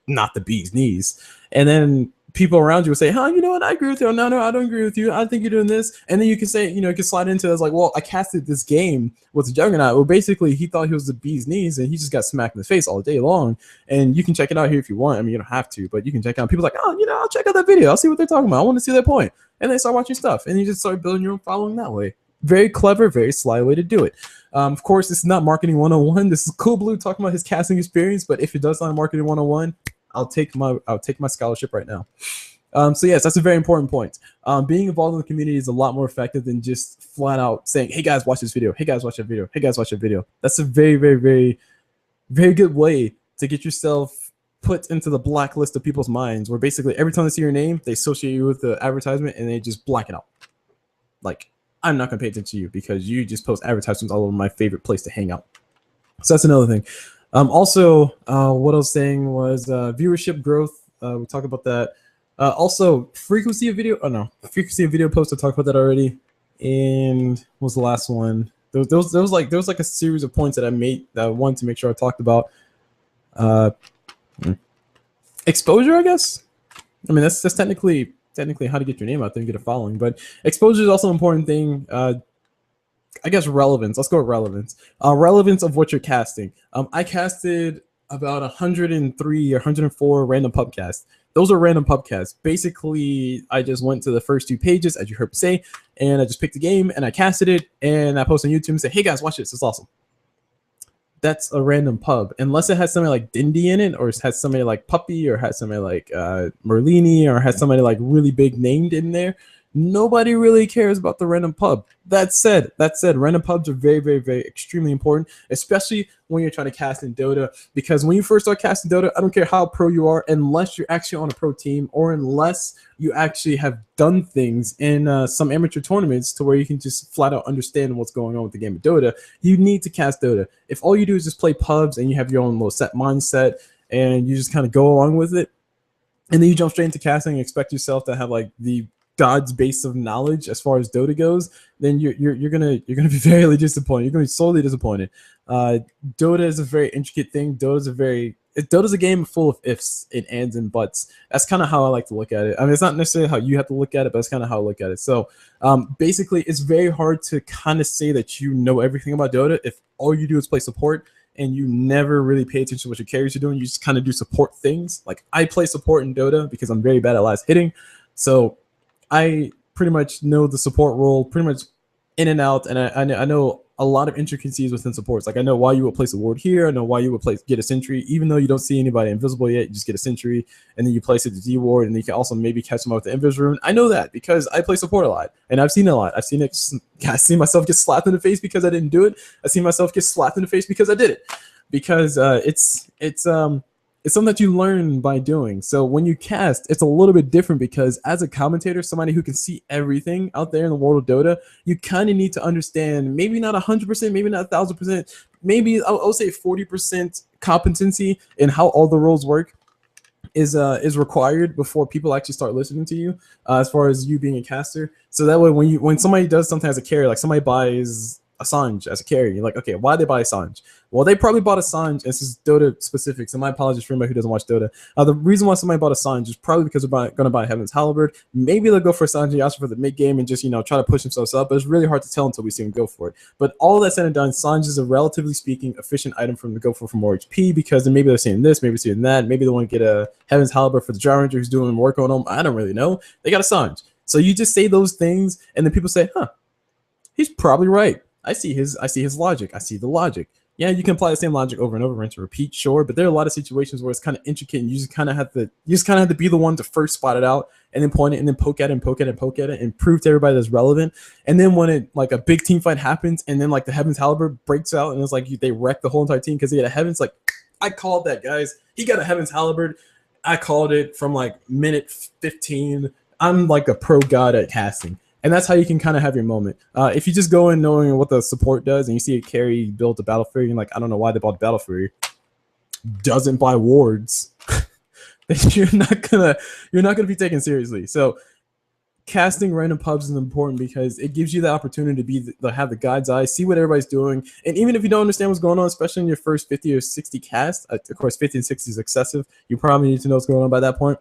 not the bee's knees. And then people around you will say, huh, you know what, I agree with you. No, I don't agree with you. I think you're doing this. And then you can say, you can slide into it as like, well, I casted this game with the Juggernaut. Well, basically, he thought he was the bee's knees, and he just got smacked in the face all day long. And you can check it out here if you want. I mean, you don't have to, but you can check out. People like, oh, I'll check out that video. I'll see what they're talking about. I want to see their point. And they start watching stuff, and you just start building your own following that way. Very clever, very sly way to do it. Of course, this is not marketing 101. This is CulBlu talking about his casting experience. But if it does sound marketing 101, I'll take my scholarship right now. So yes, that's a very important point. Being involved in the community is a lot more effective than just flat out saying, hey guys, watch this video. Hey guys, watch that video. Hey guys, watch that video. That's a very, very, very, very good way to get yourself put into the blacklist of people's minds, where basically every time they see your name, they associate you with the advertisement and they just black it out. Like, I'm not going to pay attention to you because you just post advertisements all over my favorite place to hang out. So that's another thing. Also, what I was saying was viewership growth. We talked about that. Also, frequency of video. Oh no, frequency of video posts. I talked about that already. And what was the last one? There was like a series of points that I made that I wanted to make sure I talked about. Exposure, I guess. I mean, that's technically how to get your name out there and get a following. But exposure is also an important thing. I guess relevance. Let's go with relevance. Relevance of what you're casting. I casted about 103 or 104 random pubcasts. Those are random pubcasts. Basically, I just went to the first 2 pages, as you heard me say, and I just picked a game and I casted it and I posted on YouTube and said, hey guys, watch this. It's awesome. That's a random pub. Unless it has somebody like Dindy in it, or it has somebody like Puppy, or has somebody like Merlini, or has somebody like really big named in there. Nobody really cares about the random pub. That said, random pubs are very, very, very extremely important, especially when you're trying to cast in Dota. Because when you first start casting Dota, I don't care how pro you are, unless you're actually on a pro team, or unless you actually have done things in some amateur tournaments to where you can just flat out understand what's going on with the game of Dota, you need to cast Dota. If all you do is just play pubs and you have your own little set mindset and you just kind of go along with it, and then you jump straight into casting and expect yourself to have like the God's base of knowledge as far as Dota goes, then you're gonna be very disappointed. You're gonna be sorely disappointed. Dota is a very intricate thing. Dota's a game full of ifs and ands and buts. That's kind of how I like to look at it. I mean, it's not necessarily how you have to look at it, but it's kind of how I look at it. So basically, it's very hard to kind of say that you know everything about Dota if all you do is play support and you never really pay attention to what your carries are doing. You just kind of do support things. Like, I play support in Dota because I'm very bad at last hitting. So I pretty much know the support role pretty much in and out, and I know a lot of intricacies within supports. Like, I know why you would place a ward here. I know why you would get a sentry, even though you don't see anybody invisible yet. You just get a sentry, and then you place it to D ward, and you can also maybe catch them out with the invis rune. I know that because I play support a lot, and I've seen it a lot. I've seen myself get slapped in the face because I didn't do it. I've seen myself get slapped in the face because I did it. Because it's something that you learn by doing. So when you cast, it's a little bit different because as a commentator, somebody who can see everything out there in the world of Dota, you kind of need to understand, maybe not 100%, maybe not 1,000%, maybe I'll say 40% competency in how all the roles work is required before people actually start listening to you, as far as you being a caster. So that way, when somebody does something as a carry, like somebody buys Assange as a carry, you're like, okay, why did they buy Assange? Well, they probably bought Assange. This is Dota specific, so my apologies for anybody who doesn't watch Dota. The reason why somebody bought Assange is probably because they're going to buy Heaven's Halberd. Maybe they'll go for Assange and Yasuo for the mid game and just try to push themselves up, but it's really hard to tell until we see them go for it. But all that said and done, Assange is a relatively speaking efficient item for them to go for more HP, because then maybe they're seeing this, maybe seeing that, maybe they want to get a Heaven's Halberd for the Gyro Ranger who's doing work on them. I don't really know. They got Assange. So you just say those things, and then people say, huh, he's probably right. I see his logic. I see the logic. Yeah, you can apply the same logic over and over, rinse and repeat, sure, but there are a lot of situations where it's kind of intricate, and you just kind of have to be the one to first spot it out, and then point it, and then poke at it, and prove to everybody that's relevant. And then when it, like, a big team fight happens, and then like the Heaven's Halberd breaks out, and it's like they wreck the whole entire team because they get a Heaven's. Like, I called that, guys. He got a Heaven's Halberd. I called it from like minute 15. I'm like a pro god at casting. And that's how you can kind of have your moment. If you just go in knowing what the support does and you see a carry build a Battle Fury, and like, I don't know why they bought Battle Fury, doesn't buy wards, then you're not gonna be taken seriously. So casting random pubs is important because it gives you the opportunity to have the God's eye, see what everybody's doing, and even if you don't understand what's going on, especially in your first 50 or 60 casts, of course 50 and 60 is excessive. You probably need to know what's going on by that point.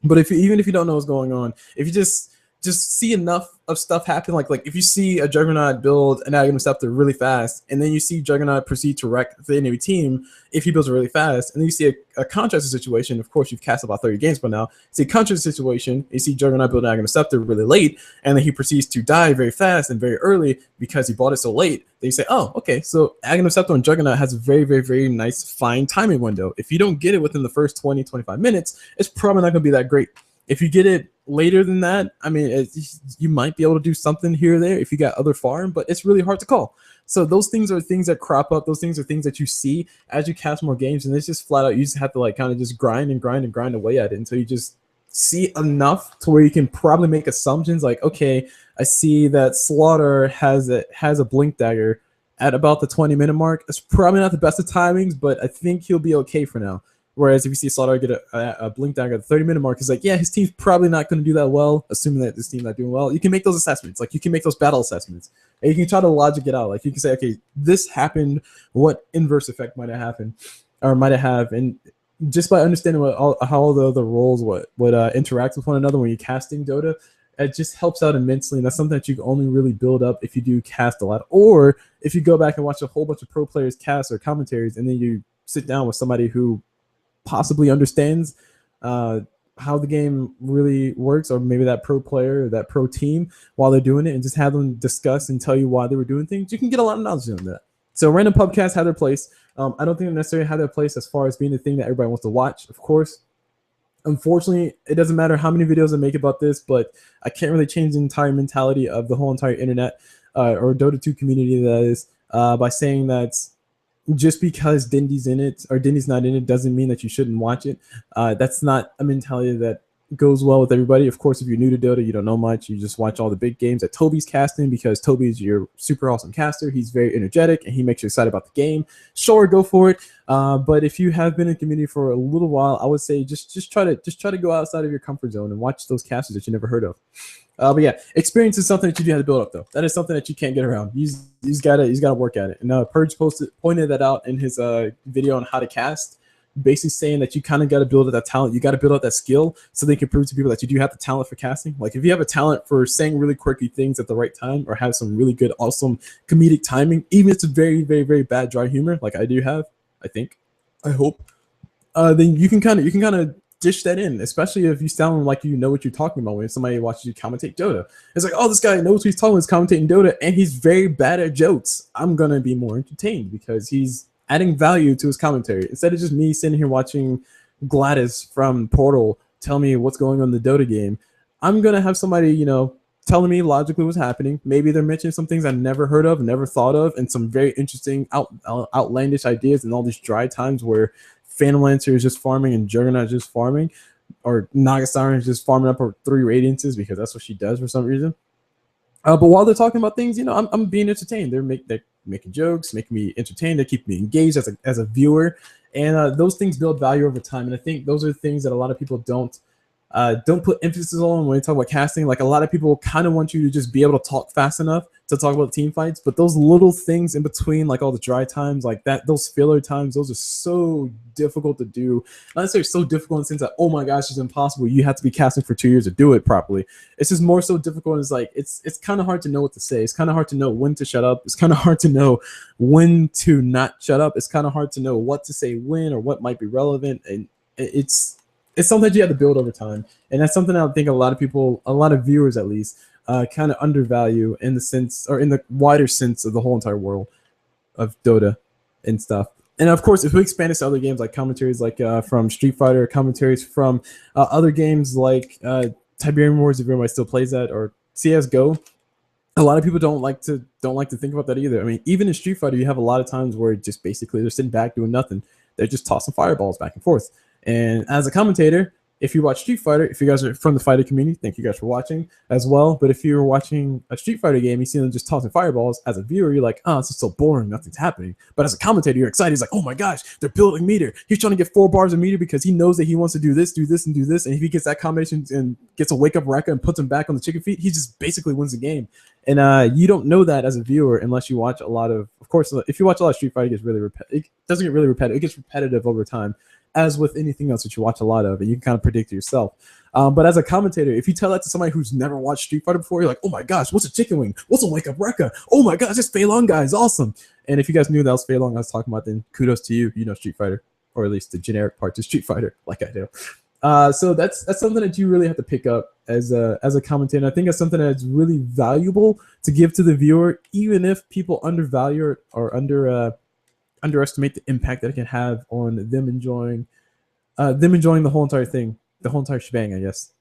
But even if you don't know what's going on, if you just see enough of stuff happen, like if you see a Juggernaut build an Aghanim Scepter really fast, and then you see Juggernaut proceed to wreck the enemy team if he builds it really fast, and then you see a contrasted situation. Of course, you've cast about 30 games by now. You see a contrasted situation, you see Juggernaut build an Aghanim Scepter really late, and then he proceeds to die very fast and very early because he bought it so late. They say, oh, okay, so Aghanim Scepter and Juggernaut has a very, very, very nice, fine timing window. If you don't get it within the first 20, 25 minutes, it's probably not going to be that great. If you get it later than that, I mean, you might be able to do something here or there if you got other farm, but it's really hard to call. So those things are things that crop up. Those things are things that you see as you cast more games, and it's just flat out. You just have to like kind of just grind and grind and grind away at it until you just see enough to where you can probably make assumptions like, okay, I see that Slaughter has a blink dagger at about the 20-minute mark. It's probably not the best of timings, but I think he'll be okay for now. Whereas if you see Slaughter get a blink dagger at the 30-minute mark, it's like, yeah, his team's probably not going to do that well, assuming that this team's not doing well. You can make those assessments. Like, you can make those battle assessments. And you can try to logic it out. Like, you can say, okay, this happened. What inverse effect might have happened or might it have? And just by understanding how all the other roles would interact with one another when you're casting Dota, it just helps out immensely. And that's something that you can only really build up if you do cast a lot. Or if you go back and watch a whole bunch of pro players cast or commentaries, and then you sit down with somebody who possibly understands how the game really works, or maybe that pro player or that pro team while they're doing it, and just have them discuss and tell you why they were doing things, you can get a lot of knowledge on that. So random pubcasts have their place. I don't think they necessarily have their place as far as being the thing that everybody wants to watch, of course. Unfortunately, it doesn't matter how many videos I make about this, but I can't really change the entire mentality of the whole entire internet or Dota 2 community, that is, by saying that just because Dindy's in it or Dindy's not in it doesn't mean that you shouldn't watch it. That's not a mentality that goes well with everybody. Of course, if you're new to Dota, you don't know much. You just watch all the big games that Toby's casting because Toby's your super awesome caster. He's very energetic and he makes you excited about the game. Sure, go for it. But if you have been in the community for a little while, I would say just try to go outside of your comfort zone and watch those casters that you never heard of. But yeah, experience is something that you do have to build up, though. That is something that you can't get around. He's gotta work at it. And Purge pointed that out in his video on how to cast, basically saying that you kind of got to build up that talent. You got to build up that skill so they can prove to people that you do have the talent for casting. Like if you have a talent for saying really quirky things at the right time, or have some really good, awesome comedic timing, even if it's a very, very, very bad dry humor, like I do have, I hope, then you can kind of dish that in, especially if you sound like you know what you're talking about when somebody watches you commentate Dota. It's like, oh, this guy knows what he's talking about, he's commentating Dota, and he's very bad at jokes. I'm going to be more entertained because he's adding value to his commentary. Instead of just me sitting here watching Gladys from Portal tell me what's going on in the Dota game, I'm going to have somebody, telling me logically what's happening. Maybe they're mentioning some things I never heard of, never thought of, and some very interesting outlandish ideas, and all these dry times where Phantom Lancer is just farming and Juggernaut is just farming, or Naga Siren is just farming up her 3 radiances because that's what she does for some reason. But while they're talking about things, I'm being entertained. They're making jokes, making me entertained. They keep me engaged as a viewer, and those things build value over time. And I think those are things that a lot of people don't put emphasis on when they talk about casting. Like a lot of people kind of want you to just be able to talk fast enough to talk about team fights, but those little things in between, like all the dry times, like that, those filler times, those are so difficult to do. Not necessarily so difficult in the sense that, oh my gosh, it's impossible. You have to be casting for 2 years to do it properly. It's just more so difficult. It's like it's kind of hard to know what to say. It's kind of hard to know when to shut up. It's kind of hard to know when to not shut up. It's kind of hard to know what to say when, or what might be relevant, and it's something that you have to build over time. And that's something I think a lot of people, a lot of viewers at least, kind of undervalue in the sense, or in the wider sense of the whole entire world of Dota and stuff. And of course, if we expand this to other games, like commentaries like from Street Fighter, commentaries from other games like Tiberium Wars, if everybody still plays that, or CSGO, a lot of people don't like to think about that either. I mean, even in Street Fighter, you have a lot of times where just basically they're sitting back doing nothing. They're just tossing fireballs back and forth. And as a commentator, if you watch Street Fighter, if you guys are from the fighter community, thank you guys for watching as well. But if you're watching a Street Fighter game, you see them just tossing fireballs, as a viewer, you're like, oh, this is so boring, nothing's happening. But as a commentator, you're excited. He's like, oh my gosh, they're building meter. He's trying to get 4 bars of meter because he knows that he wants to do this, and do this. And if he gets that combination and gets a wake up Rekka and puts him back on the chicken feet, he just basically wins the game. And you don't know that as a viewer unless you watch a lot of course, if you watch a lot of Street Fighter, it doesn't get really repetitive. It gets repetitive over time, as with anything else that you watch a lot of, and you can kind of predict it yourself. But as a commentator, if you tell that to somebody who's never watched Street Fighter before, you're like, oh my gosh, what's a chicken wing? What's a wake up Rekka? Oh my gosh, this Fei Long guy is awesome. And if you guys knew that was Fei Long I was talking about, then kudos to you. You know Street Fighter, or at least the generic part to Street Fighter, like I do. So that's something that you really have to pick up as a commentator. I think it's something that's really valuable to give to the viewer, even if people undervalue it or underestimate the impact that it can have on them enjoying the whole entire thing, the whole entire shebang, I guess.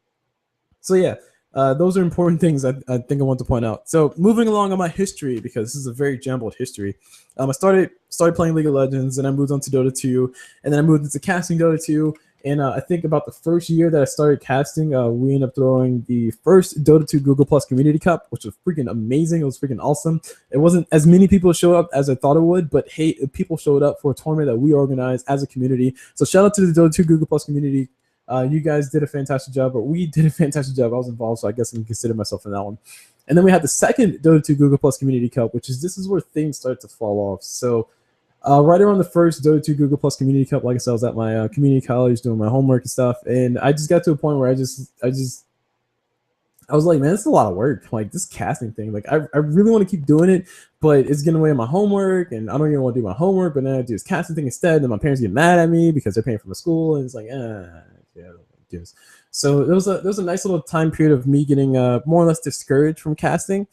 So yeah, those are important things I think I want to point out. So moving along on my history, because this is a very jumbled history. I started playing League of Legends, and I moved on to Dota 2, and then I moved into casting Dota 2. And I think about the first year that I started casting, we ended up throwing the first Dota 2 Google Plus Community Cup, which was freaking amazing. It was freaking awesome. It wasn't as many people showed up as I thought it would, but hey, people showed up for a tournament that we organized as a community. So shout out to the Dota 2 Google Plus community. You guys did a fantastic job, or we did a fantastic job. I was involved, so I guess I can consider myself in that one. And then we had the second Dota 2 Google Plus Community Cup, this is where things start to fall off. So right around the first Dota 2 Google Plus Community Cup, like I said, I was at my community college doing my homework and stuff, and I just got to a point where I was like, man, it's a lot of work. Like this casting thing, like I really want to keep doing it, but it's getting away with my homework, and I don't even want to do my homework. But then I do this casting thing instead, and my parents get mad at me because they're paying for my school, and it's like, yeah, I don't do this. So there was a nice little time period of me getting more or less discouraged from casting.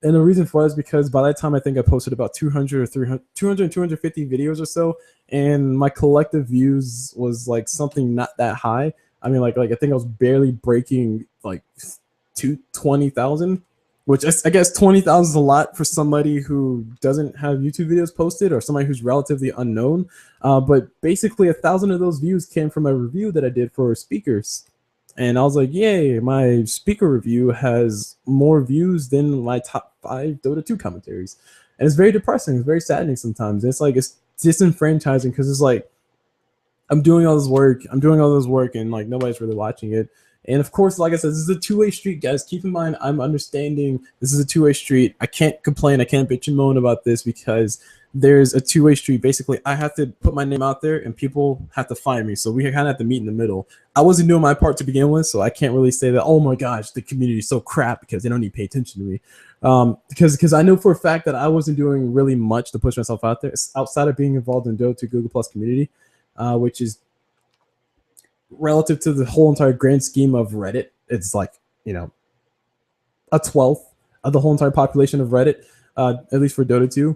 And the reason for that is because by that time, I think I posted about 200 or 250 videos or so. And my collective views was like something not that high. I mean, like I think I was barely breaking like 20,000, which I guess 20,000 is a lot for somebody who doesn't have YouTube videos posted or somebody who's relatively unknown. But basically 1,000 of those views came from a review that I did for speakers. And I was like, yay, my speaker review has more views than my top 5 Dota 2 commentaries. And it's very depressing. It's very saddening sometimes. It's like, it's disenfranchising because it's like, I'm doing all this work, and like nobody's really watching it. And of course, like I said, this is a two-way street, guys. Keep in mind, I'm understanding this is a two-way street. I can't complain. I can't bitch and moan about this because there's a two-way street. Basically, I have to put my name out there and people have to find me. So we kind of have to meet in the middle. I wasn't doing my part to begin with, so I can't really say that, oh my gosh, the community is so crap because they don't need to pay attention to me. Because I know for a fact that I wasn't doing really much to push myself out there outside of being involved in Dota 2 Google Plus community, which is relative to the whole entire grand scheme of Reddit. It's like, you know, a 12th of the whole entire population of Reddit, at least for Dota 2.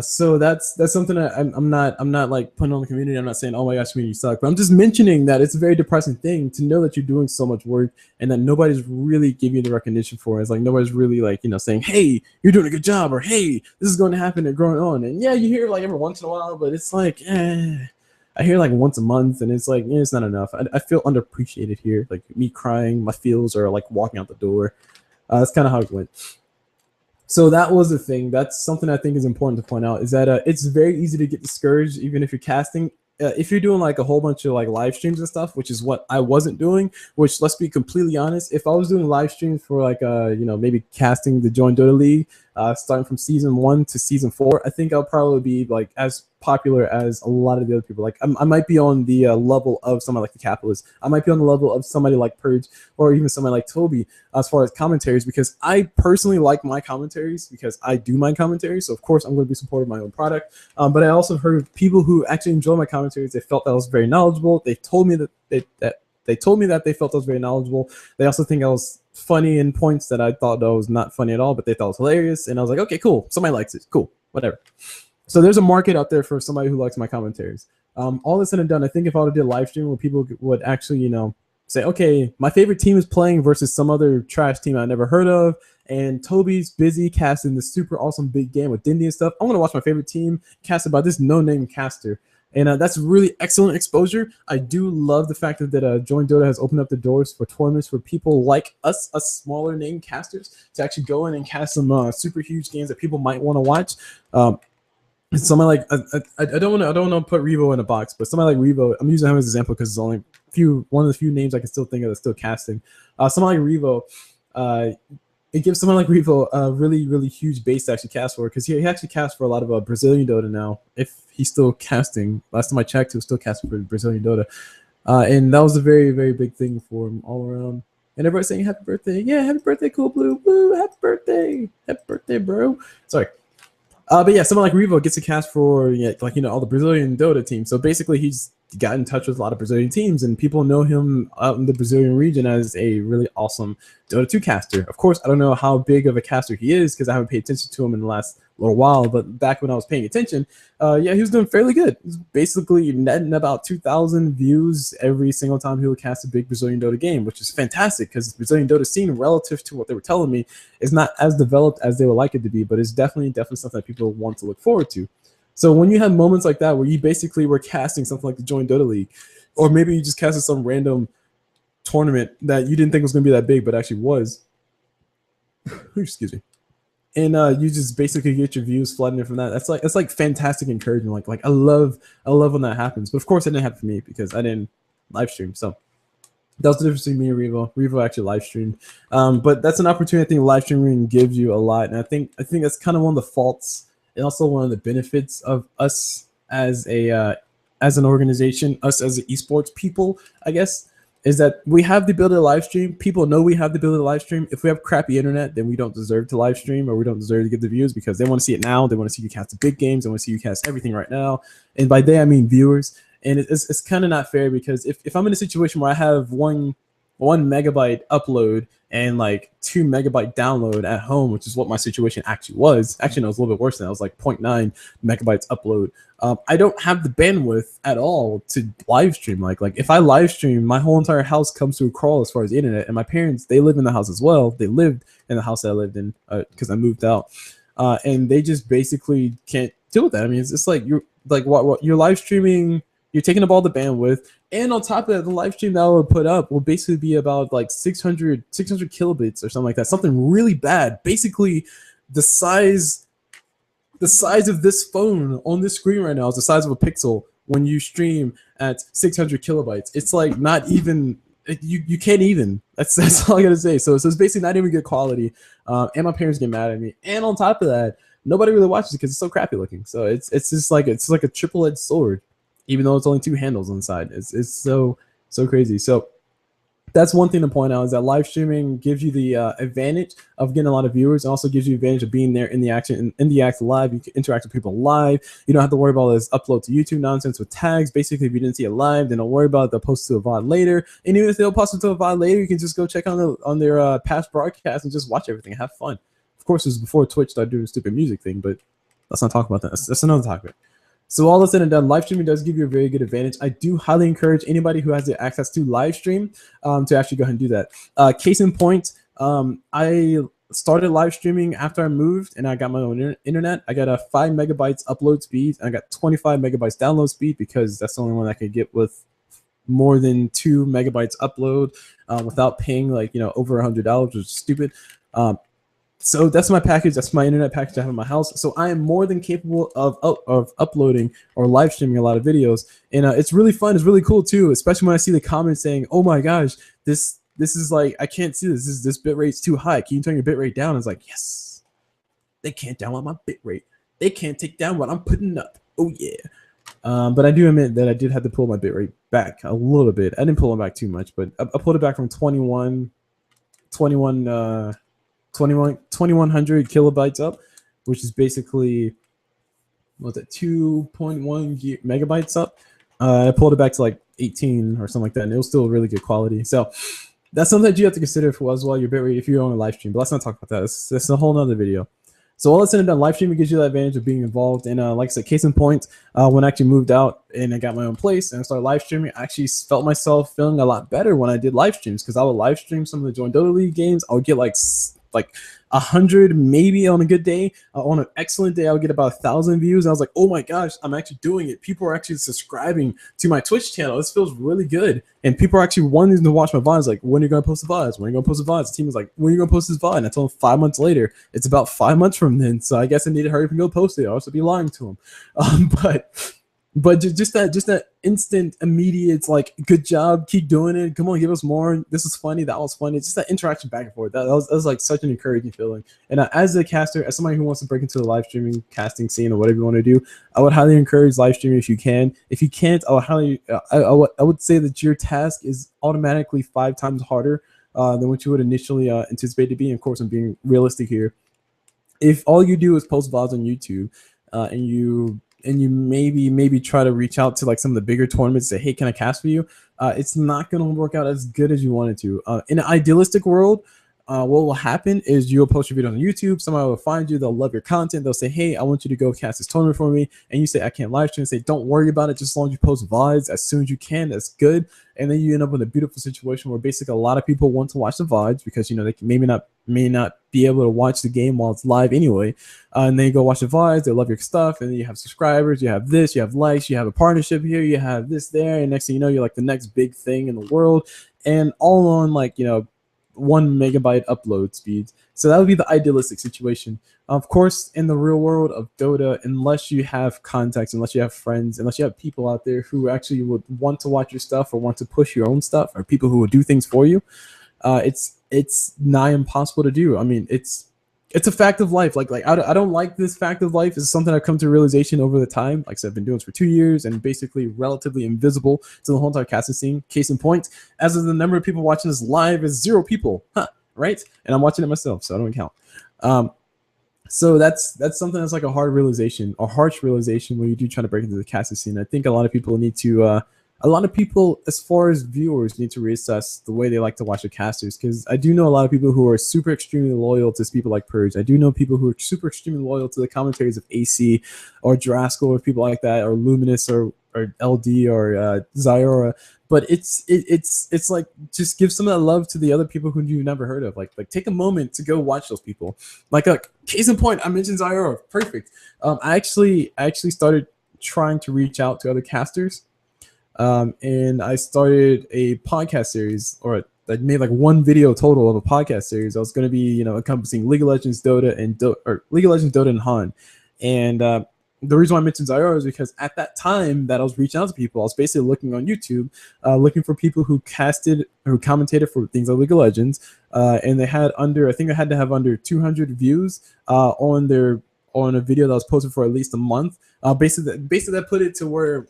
So that's something that I'm not like putting on the community. I'm not saying, oh my gosh, community suck, but I'm just mentioning that it's a very depressing thing to know that you're doing so much work and that nobody's really giving you the recognition for it. It's like nobody's really like, you know, saying, hey, you're doing a good job, or hey, this is going to happen and growing on. And yeah, you hear like every once in a while, but it's like, I hear like once a month, and it's like, it's not enough. I feel underappreciated here. Like me crying, my feels are like walking out the door. That's kind of how it went. So that was the thing. That's something I think is important to point out, is that it's very easy to get discouraged, even if you're casting. If you're doing like a whole bunch of like live streams and stuff, which is what I wasn't doing, which, let's be completely honest, if I was doing live streams for like, you know, maybe casting the Join Dota League, starting from season 1 to season 4, I think I'll probably be like as popular as a lot of the other people. Like I might be on the level of somebody like the Capitalist. I might be on the level of somebody like Purge, or even somebody like Toby as far as commentaries, because I personally like my commentaries because I do my commentaries. So of course I'm going to be supporting my own product. But I also heard people who actually enjoy my commentaries. They felt that I was very knowledgeable. They told me that they told me that they felt I was very knowledgeable. They also think I was funny in points that I thought that was not funny at all, but they thought it was hilarious. And I was like, okay, cool. Somebody likes it. Cool. Whatever. So there's a market out there for somebody who likes my commentaries. All this said and done, I think if I would have did a live stream where people would actually, you know, say, okay, my favorite team is playing versus some other trash team I never heard of, and Toby's busy casting this super awesome big game with Dindy and stuff. I'm going to watch my favorite team casted by this no-name caster. And that's really excellent exposure. I do love the fact that Join Dota has opened up the doors for tournaments for people like us smaller name casters, to actually go in and cast some super huge games that people might want to watch. Somebody like I don't want to put Revo in a box, but somebody like Revo, I'm using him as an example because it's only one of the few names I can still think of that's still casting. Somebody like Revo, it gives someone like Revo a really huge base to actually cast for, because he actually casts for a lot of Brazilian Dota now. If he's still casting, last time I checked, he was still casting for Brazilian Dota. And that was a very, very big thing for him all around. And everybody's saying happy birthday. Yeah, happy birthday, CulBlu. Woo, happy birthday. Happy birthday, bro. Sorry. But yeah, someone like Revo gets a cast for all the Brazilian Dota teams. So basically, he's got in touch with a lot of Brazilian teams, and people know him out in the Brazilian region as a really awesome Dota 2 caster. Of course, I don't know how big of a caster he is because I haven't paid attention to him in the last little while. But back when I was paying attention, yeah, he was doing fairly good. He's basically netting about 2,000 views every single time he would cast a big Brazilian Dota game, which is fantastic because the Brazilian Dota scene, relative to what they were telling me, is not as developed as they would like it to be, but it's definitely something that people want to look forward to. So when you have moments like that where you basically were casting something like the Join Dota League, or maybe you just casted some random tournament that you didn't think was going to be that big, but actually was, excuse me, and you just basically get your views flooding in from that. It's like fantastic encouragement. Like I love when that happens. But of course, it didn't happen for me because I didn't live stream. So that was the difference between me and Revo. Revo actually live streamed, but that's an opportunity I think live streaming gives you a lot, and I think that's kind of one of the faults and also one of the benefits of us as an organization, us as esports people, I guess, is that we have the ability to live stream. People know we have the ability to live stream. If we have crappy internet, then we don't deserve to live stream, or we don't deserve to get the views because they want to see it now. They want to see you cast the big games. They want to see you cast everything right now. And by they, I mean viewers. And it's kind of not fair because if I'm in a situation where I have one megabyte upload and like 2 megabyte download at home, which is what my situation actually was. Actually, no, it was a little bit worse than that. It was like 0.9 megabytes upload. I don't have the bandwidth at all to live stream. Like if I live stream, my whole entire house comes to a crawl as far as the internet. And my parents, they live in the house as well. They lived in the house that I lived in because I moved out, and they just basically can't deal with that. I mean, it's just like what you're live streaming. You're taking up all the bandwidth, and on top of that, the live stream that I would put up will basically be about like 600 kilobits or something like that. Something really bad. Basically, the size of this phone on this screen right now is the size of a pixel when you stream at 600 kilobytes. It's like not even. You can't even. That's all I gotta say. So it's basically not even good quality, and my parents get mad at me. And on top of that, nobody really watches it because it's so crappy looking. So it's just like it's like a triple-edged sword. Even though it's only 2 handles on the side. It's so crazy. So that's one thing to point out is that live streaming gives you the advantage of getting a lot of viewers. It also gives you the advantage of being there in the action, in the act live. You can interact with people live. You don't have to worry about all this upload to YouTube nonsense with tags. Basically, if you didn't see it live, then don't worry about it. They'll post it to a VOD later. And even if they'll post it to a VOD later, you can just go check on their past broadcasts and just watch everything and have fun. Of course, it was before Twitch started doing the stupid music thing, but let's not talk about that. That's another topic. So all that's said and done, live streaming does give you a very good advantage. I do highly encourage anybody who has the access to live stream to actually go ahead and do that. Case in point, I started live streaming after I moved and I got my own internet. I got a 5 megabytes upload speed and I got 25 megabytes download speed because that's the only one I could get with more than 2 megabytes upload without paying over $100, which is stupid. So that's my package. That's my internet package I have in my house. So I am more than capable of uploading or live streaming a lot of videos, and it's really fun. It's really cool too, especially when I see the comments saying, "Oh my gosh, this is like I can't see this. This bit rate's too high. Can you turn your bit rate down?" It's like, yes, they can't download my bit rate. They can't take down what I'm putting up. Oh yeah. But I do admit that I did have to pull my bit rate back a little bit. I didn't pull it back too much, but I pulled it back from 2100 kilobytes up, which is basically 2.1 megabytes up. I pulled it back to like 18 or something like that, and it was still really good quality. So that's something that you have to consider for as well your bitrate if you're on a live stream. But let's not talk about that. That's a whole nother video. So all that's said and done, live streaming gives you that advantage of being involved. And like I said, case in point, when I actually moved out and I got my own place and I started live streaming, I actually felt myself feeling a lot better when I did live streams because I would live stream some of the Join Dota League games. I would get like 100 maybe on a good day. On an excellent day, I would get about 1,000 views. I was like, oh my gosh, I'm actually doing it. People are actually subscribing to my Twitch channel. This feels really good. And people are actually wanting to watch my VODs. Like, when are you going to post the VODs? When are you going to post the VODs? The team was like, when are you going to post this VOD? And I told them 5 months later. It's about 5 months from then. So I guess I need to hurry up and go post it. I'll also be lying to them. But but just that instant, immediate, like, good job, keep doing it, come on, give us more, this is funny, that was funny. It's just that interaction back and forth. That was like such an encouraging feeling. And as a caster, as somebody who wants to break into the live streaming casting scene or whatever you want to do, I would highly encourage live streaming if you can. If you can't, I would say that your task is automatically 5 times harder than what you would initially anticipate to be. And of course, I'm being realistic here. If all you do is post VODs on YouTube, and you maybe try to reach out to like some of the bigger tournaments, say, hey, can I cast for you? It's not going to work out as good as you want it to. In an idealistic world, what will happen is you'll post your videos on YouTube. Somebody will find you. They'll love your content. They'll say, hey, I want you to go cast this tournament for me. And you say, I can't live stream. Say, don't worry about it. Just as long as you post VODs as soon as you can, that's good. And then you end up with a beautiful situation where basically a lot of people want to watch the VODs because, they may not be able to watch the game while it's live anyway. And then you go watch the VODs. They love your stuff. And then you have subscribers. You have this. You have likes. You have a partnership here. You have this there. And next thing you know, you're like the next big thing in the world. And all on 1 megabyte upload speeds. So that would be the idealistic situation. Of course, in the real world of Dota, unless you have contacts, unless you have friends, unless you have people out there who actually would want to watch your stuff or want to push your own stuff, or people who will do things for you, it's nigh impossible to do. I mean, it's a fact of life. Like I don't like this fact of life. It's something I've come to realization over the time. Like I said, I've been doing this for 2 years and basically relatively invisible to the whole entire casting scene. Case in point, as of the number of people watching this live is 0 people, right? And I'm watching it myself, so I don't count. So that's something that's like a hard realization, a harsh realization when you do try to break into the casting scene. I think a lot of people need to. A lot of people, as far as viewers, need to reassess the way they like to watch the casters, because I do know a lot of people who are super extremely loyal to people like Purge. I do know people who are super extremely loyal to the commentaries of AC or Draskell or people like that, or Luminous or LD or Zyora. But it's like, just give some of that love to the other people who you've never heard of. Like take a moment to go watch those people. Like a case in point, I mentioned Zyora. Perfect. I actually started trying to reach out to other casters. And I started a podcast series, or I made like 1 video total of a podcast series. I was going to be, encompassing League of Legends, Dota, and League of Legends, Dota, and Han. And the reason why I mentioned Zyora is because at that time that I was reaching out to people, I was basically looking on YouTube, looking for people who commentated for things like League of Legends, and they had I think I had to have under 200 views on a video that was posted for at least a month. Basically that put it to where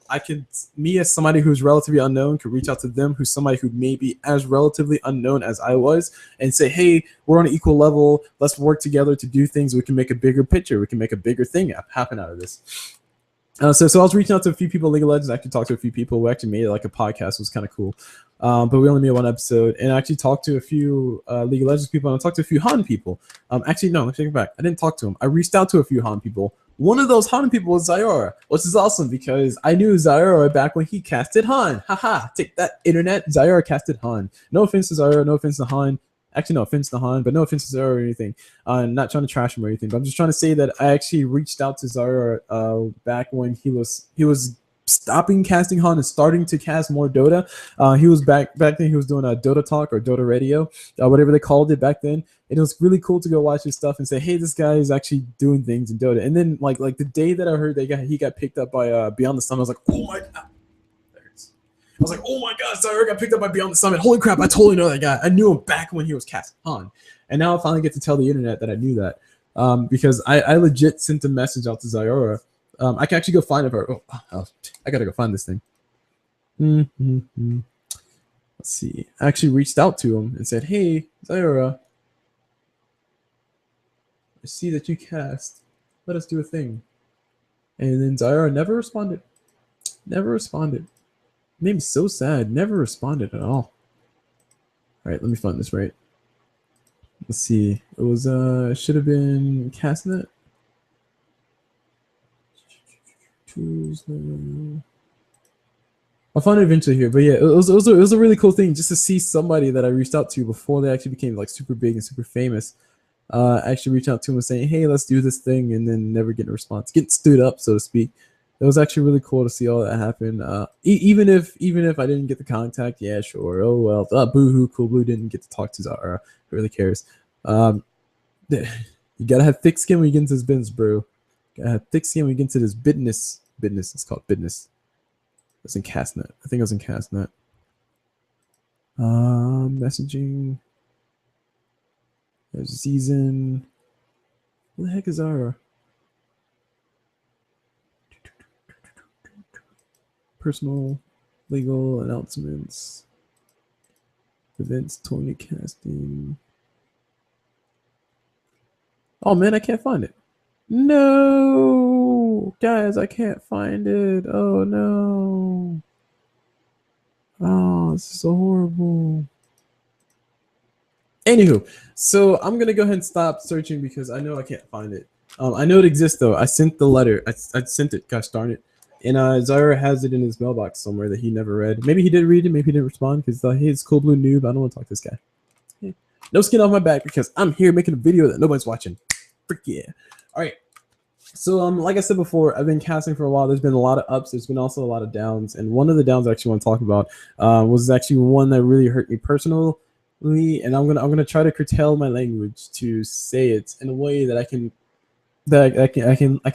me as somebody who's relatively unknown could reach out to them, who's somebody who may be as relatively unknown as I was, and say, hey, we're on an equal level. Let's work together to do things. We can make a bigger picture. We can make a bigger thing happen out of this. So I was reaching out to a few people in League of Legends. I actually talked to a few people who actually made it like a podcast. It was kind of cool. But we only made 1 episode, and I actually talked to a few League of Legends people, and I talked to a few Han people. Actually, no, let's take it back. I didn't talk to them. I reached out to a few Han people. One of those Han people was Zyora, which is awesome because I knew Zyora back when he casted Han. Haha, take that, internet. Zyora casted Han. No offense to Zyora, no offense to Han. Actually, no offense to Han, but no offense to Zyora or anything. I'm not trying to trash him or anything, but I'm just trying to say that I actually reached out to Zyora back when he was stopping casting Han and starting to cast more Dota. He was back then. He was doing a Dota Talk or Dota Radio, whatever they called it back then. And it was really cool to go watch his stuff and say, hey, this guy is actually doing things in Dota. And then like the day that I heard he got picked up by Beyond the Summit, I was like, oh my god. I was like, oh my god, Zyora got picked up by Beyond the Summit. Holy crap, I totally know that guy. I knew him back when he was casting Han. And now I finally get to tell the internet that I knew that. Because I legit sent a message out to Zyora. I can actually go find it. I gotta go find this thing. Let's see. I actually reached out to him and said, hey, Zyora, I see that you cast. Let us do a thing. And then Zyora never responded. Never responded. Made me so sad. Never responded at all. All right, let me find this right. Let's see. It was should have been Castnet. I'll find it eventually here, but yeah, it was a really cool thing just to see somebody that I reached out to before they actually became like super big and super famous. Actually reach out to him and saying, hey, let's do this thing, and then never getting a response, getting stood up, so to speak. It was actually really cool to see all that happen. Even if I didn't get the contact, yeah, sure. Oh well. Boo-hoo, CulBlu didn't get to talk to Zyora. Who really cares? You gotta have thick skin when you get into this business, bro. Gotta have thick skin when you get into this business. Business. It's called business. It's in Castnet. I think it was in Castnet. Messaging. There's season. What the heck is our personal legal announcements? Events, Tony casting. Oh man, I can't find it. No, guys, I can't find it. Oh no. Oh, this is so horrible. Anywho, so I'm gonna go ahead and stop searching because I know I can't find it. I know it exists though. I sent the letter. I sent it. Gosh darn it. And Zyra has it in his mailbox somewhere that he never read. Maybe he did read it. Maybe he didn't respond because he's CulBlu noob. I don't want to talk to this guy. Yeah. No skin off my back because I'm here making a video that nobody's watching. Frick yeah. All right. So like I said before, I've been casting for a while. There's been a lot of ups. There's been also a lot of downs. And one of the downs I actually want to talk about was actually one that really hurt me personally. And I'm gonna try to curtail my language to say it in a way that I can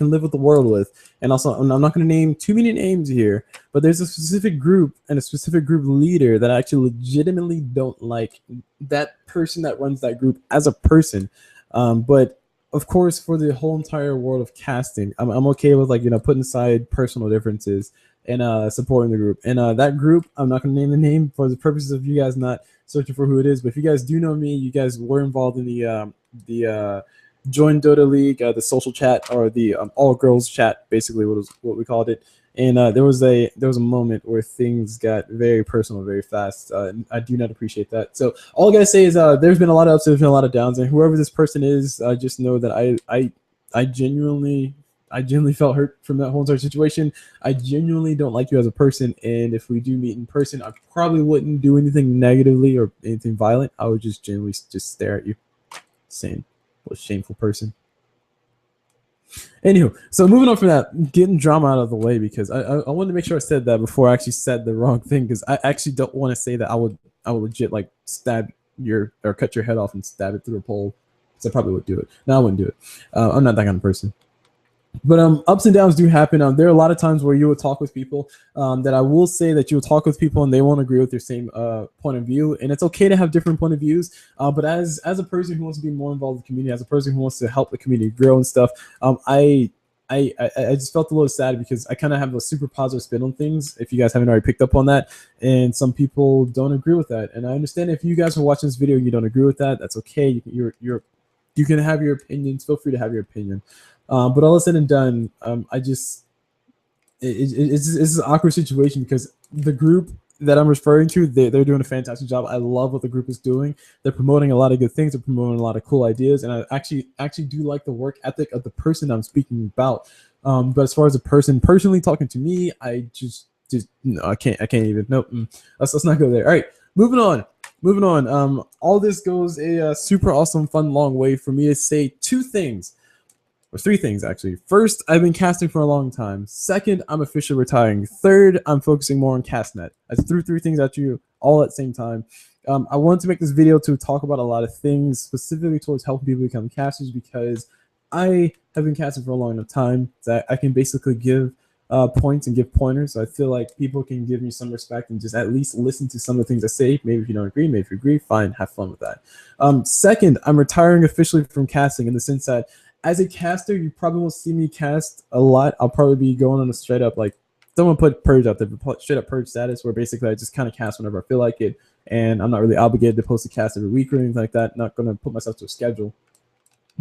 live with the world with. And also, I'm not going to name too many names here, but there's a specific group and a specific group leader that I actually legitimately don't like. That person that runs that group as a person, but of course, for the whole entire world of casting, I'm okay with, like, putting aside personal differences and supporting the group. And that group, I'm not going to name the name for the purposes of you guys not searching for who it is. But if you guys do know me, you guys were involved in the Join Dota League, the social chat, or the all girls chat, basically what we called it. And there was a moment where things got very personal very fast. I do not appreciate that. So all I gotta say is there's been a lot of ups, there's been a lot of downs, and whoever this person is, just know that I genuinely felt hurt from that whole entire situation. I genuinely don't like you as a person, and if we do meet in person, I probably wouldn't do anything negatively or anything violent. I would just genuinely just stare at you, saying, "What a shameful person." Anywho, so moving on from that, getting drama out of the way, because I wanted to make sure I said that before I actually said the wrong thing, because I actually don't want to say that I would legit like stab your or cut your head off and stab it through a pole, because I probably would do it. No, I wouldn't do it. I'm not that kind of person. But ups and downs do happen. There are a lot of times where you will talk with people that I will say that you will talk with people and they won't agree with your same point of view. And it's okay to have different point of views. But as a person who wants to be more involved in the community, as a person who wants to help the community grow and stuff, I just felt a little sad because I kind of have a super positive spin on things, if you guys haven't already picked up on that. And some people don't agree with that. And I understand if you guys are watching this video, you don't agree with that. That's okay. You can have your opinions. Feel free to have your opinion. But all said and done, it's an awkward situation because the group that I'm referring to, they're doing a fantastic job. I love what the group is doing. They're promoting a lot of good things. They're promoting a lot of cool ideas, and I actually do like the work ethic of the person I'm speaking about. But as far as a person personally talking to me, I just no, I can't even. Nope. Let's not go there. All right, moving on. All this goes a super awesome, fun, long way for me to say two things. Or three things, actually. First, I've been casting for a long time. Second, I'm officially retiring. Third, I'm focusing more on Castnet. I threw three things at you all at the same time. I wanted to make this video to talk about a lot of things, specifically towards helping people become casters, because I have been casting for a long enough time that I can basically give points and give pointers. So I feel like people can give me some respect and just at least listen to some of the things I say. Maybe if you don't agree, maybe if you agree, fine, have fun with that. Second, I'm retiring officially from casting in the sense that as a caster, you probably won't see me cast a lot. I'll probably be going on a straight up, like, someone put purge out there, but straight up purge status, where basically I just kind of cast whenever I feel like it, and I'm not really obligated to post a cast every week or anything like that. Not going to put myself to a schedule.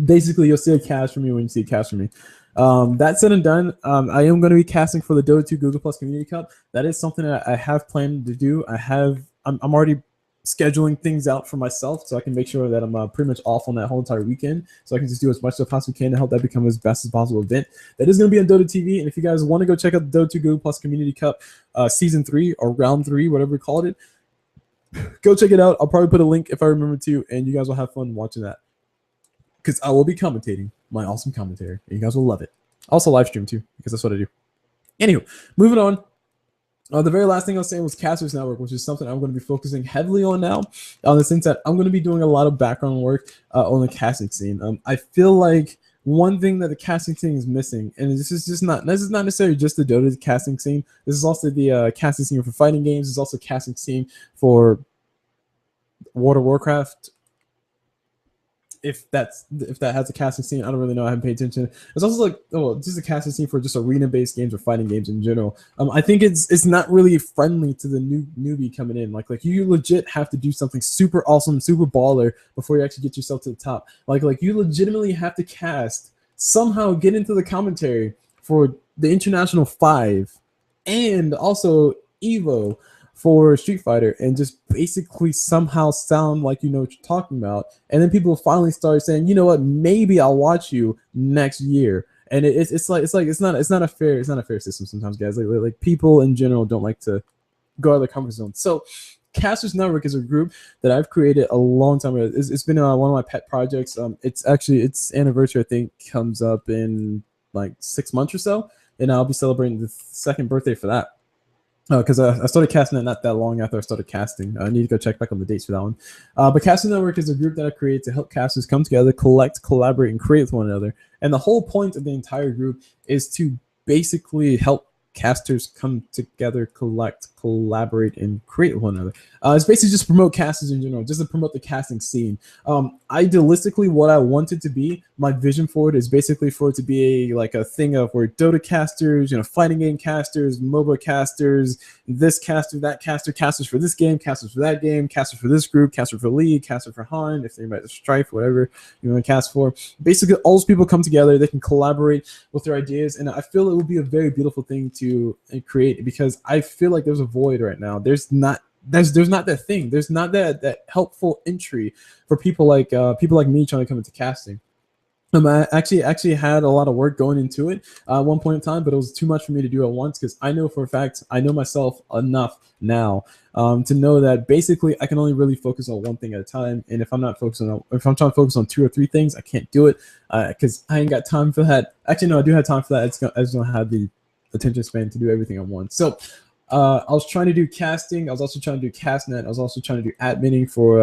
Basically, you'll see a cast from me when you see a cast from me. That said and done, I am going to be casting for the Dota 2 Google Plus Community Cup. That is something that I have planned to do. I'm already scheduling things out for myself so I can make sure that I'm pretty much off on that whole entire weekend, so I can just do as much as I possibly can to help that become as best as possible event. That is going to be on Dota TV, and if you guys want to go check out the Dota 2 Google Plus Community Cup Season 3 or Round 3, whatever we called it, go check it out. I'll probably put a link if I remember to, and you guys will have fun watching that, because I will be commentating my awesome commentary, and you guys will love it. Also live stream too, because that's what I do. Anywho, moving on. The very last thing I was saying was Casters Network, which is something I'm going to be focusing heavily on now, in the sense that I'm going to be doing a lot of background work on the casting scene. I feel like one thing that the casting scene is missing, and this is not necessarily just the Dota casting scene. This is also the casting scene for fighting games. There's also casting scene for World of Warcraft. If that has a casting scene, I don't really know. I haven't paid attention. It's also like, oh, just a casting scene for just arena-based games or fighting games in general. I think it's not really friendly to the newbie coming in. Like you legit have to do something super awesome, super baller before you actually get yourself to the top. Like you legitimately have to cast, somehow get into the commentary for the International 5 and also Evo for Street Fighter, and just basically somehow sound like you know what you're talking about. And then people finally start saying, you know what, maybe I'll watch you next year. And it's not a fair system sometimes, guys. Like people in general don't like to go out of their comfort zone. So Casters Network is a group that I've created a long time ago. It's been one of my pet projects. It's actually, its anniversary I think comes up in like 6 months or so, and I'll be celebrating the 2nd birthday for that. Because I started casting it not that long after I started casting. I need to go check back on the dates for that one. But Casting Network is a group that I created to help casters come together, collect, collaborate, and create with one another. And the whole point of the entire group is to basically help casters come together, collect, collaborate, and create with one another. It's basically just promote casters in general, just to promote the casting scene. Idealistically, what I want it to be, my vision for it is basically for it to be a thing of where Dota casters, fighting game casters, MOBA casters, this caster, that caster, casters for this game, casters for that game, casters for this group, caster for League, caster for Han, if they're about Strife, whatever you want to cast for. Basically, all those people come together, they can collaborate with their ideas, and I feel it would be a very beautiful thing to create, because I feel like there's a void right now. There's not that thing. There's not that helpful entry for people like me trying to come into casting. I actually had a lot of work going into it at one point in time, but it was too much for me to do at once, because I know for a fact, I know myself enough now to know that basically I can only really focus on one thing at a time. And if I'm trying to focus on 2 or 3 things, I can't do it because I ain't got time for that. Actually, no, I do have time for that. I just don't have the attention span to do everything at once. So I was trying to do casting. I was also trying to do castnet. I was also trying to do adminning for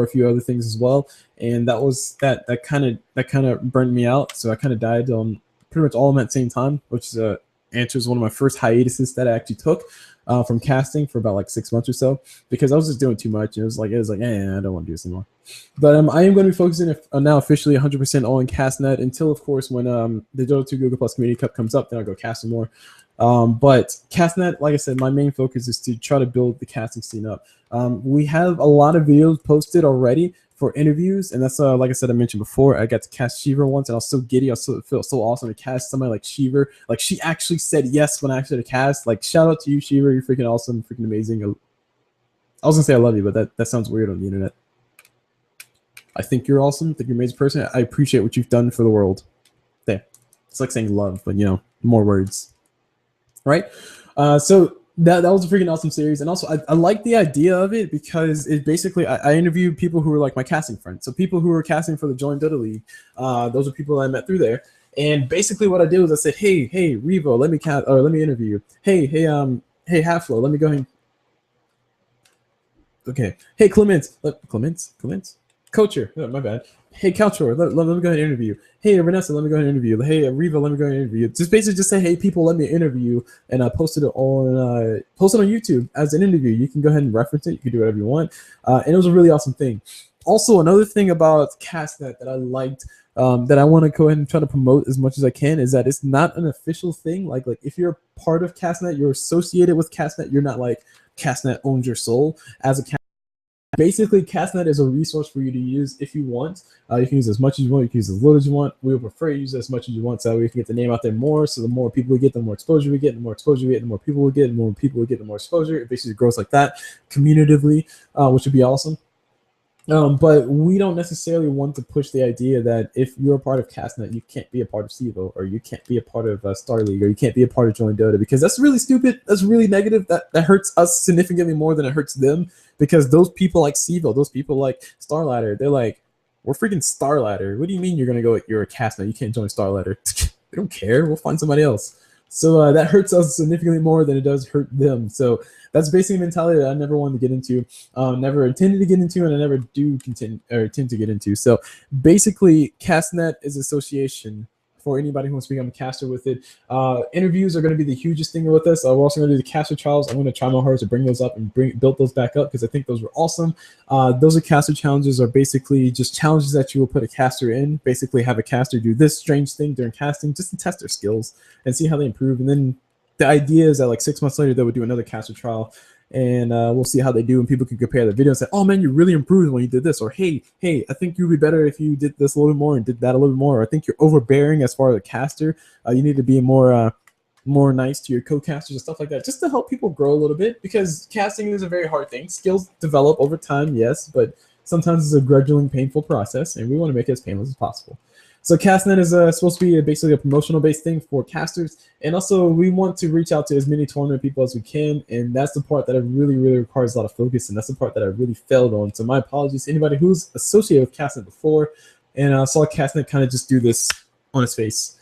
a few other things as well. And that kind of burned me out. So I kind of died on pretty much all of them at the same time, which answers one of my first hiatuses that I actually took from casting for about 6 months or so, because I was just doing too much. And it was like, I don't want to do this anymore. But I am going to be focusing now officially 100% on castnet until, of course, when the Dota 2 Google Plus Community Cup comes up, then I'll go casting more. But castnet, like I said, my main focus is to try to build the casting scene up. We have a lot of videos posted already for interviews, and that's like I said, I mentioned before, I got to cast Shiver once, and I was so giddy. I felt so awesome to cast somebody like Shiver. Like, she actually said yes when I actually had to cast. Like, shout out to you, Shiver. You're freaking awesome, freaking amazing. I was gonna say I love you, but that sounds weird on the internet. I think you're awesome. I think you're an amazing person. I appreciate what you've done for the world. There, it's like saying love, but more words. Right? So that was a freaking awesome series. And also, I like the idea of it because it basically, I interviewed people who were like my casting friends. So people who were casting for the Join Dota League, those are people I met through there. And basically what I did was I said, hey, Revo, let me interview you. Hey, Halflo, let me go ahead. Okay. Hey, Clements. Coacher, oh, my bad. Hey, Couchor, let me go ahead and interview. Hey, Vanessa, let me go ahead and interview. Hey, Reva, let me go ahead and interview. Just basically just say, hey, people, let me interview, and I posted it on YouTube as an interview. You can go ahead and reference it. You can do whatever you want, and it was a really awesome thing. Also, another thing about Castnet that I liked, that I want to go ahead and try to promote as much as I can, is that it's not an official thing. Like if you're part of Castnet, you're associated with Castnet. You're not like Castnet owns your soul as a Basically, Castnet is a resource for you to use if you want. You can use as much as you want. You can use as little as you want. We would prefer you use as much as you want, so that we can get the name out there more. So the more people we get, the more exposure we get. The more exposure we get, the more people we get. The more people we get, the more exposure. It basically grows like that, communitively, which would be awesome. But we don't necessarily want to push the idea that if you're a part of Castnet, you can't be a part of CEVO, or you can't be a part of Star League, or you can't be a part of Join Dota, because that's really stupid. That's really negative. That hurts us significantly more than it hurts them, because those people like CEVO, those people like Starladder, they're like, we're freaking Starladder. What do you mean you're a Castnet? You can't join Starladder. They don't care. We'll find somebody else. So that hurts us significantly more than it does hurt them. So that's basically a mentality that I never wanted to get into, never intended to get into, and I never do continue or intend to get into. So basically, Castnet is association for anybody who wants to become a caster with it. Interviews are going to be the hugest thing with us. We're also going to do the caster trials. I'm going to try my hardest to bring those up and build those back up because I think those were awesome. Those are caster challenges, are basically just challenges that you will put a caster in. Basically, have a caster do this strange thing during casting just to test their skills and see how they improve. And then the idea is that like 6 months later, they would do another caster trial. And we'll see how they do, and people can compare the video and say, "Oh man, you really improved when you did this," or "Hey, I think you'd be better if you did this a little bit more and did that a little bit more." Or, "I think you're overbearing as far as a caster. You need to be more nice to your co-casters and stuff like that, just to help people grow a little bit. Because casting is a very hard thing. Skills develop over time, yes, but sometimes it's a grudgingly painful process, and we want to make it as painless as possible. So Castnet is supposed to be basically a promotional-based thing for casters, and also we want to reach out to as many tournament people as we can, and that's the part that really, really requires a lot of focus, and that's the part that I really failed on. So my apologies to anybody who's associated with Castnet before, and saw Castnet kind of just do this on his face.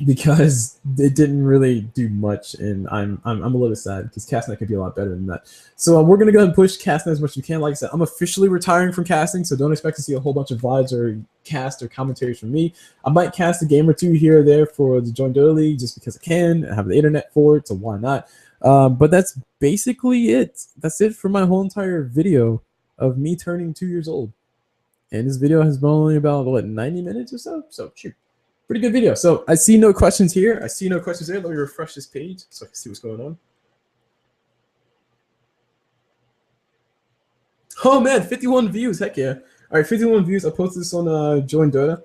Because it didn't really do much, and I'm a little sad because Castnet could be a lot better than that. So we're gonna go ahead and push Castnet as much as we can. Like I said, I'm officially retiring from casting, so don't expect to see a whole bunch of vlogs or cast or commentaries from me. I might cast a game or two here or there for the Join Dota League just because I can. I have the internet for it, so why not? But that's basically it. That's it for my whole entire video of me turning 2 years old. And this video has been only about, what, 90 minutes or so? So, shoot. Pretty good video. So I see no questions here. I see no questions there. Let me refresh this page so I can see what's going on. Oh man, 51 views. Heck yeah. All right, 51 views. I posted this on Join Dota.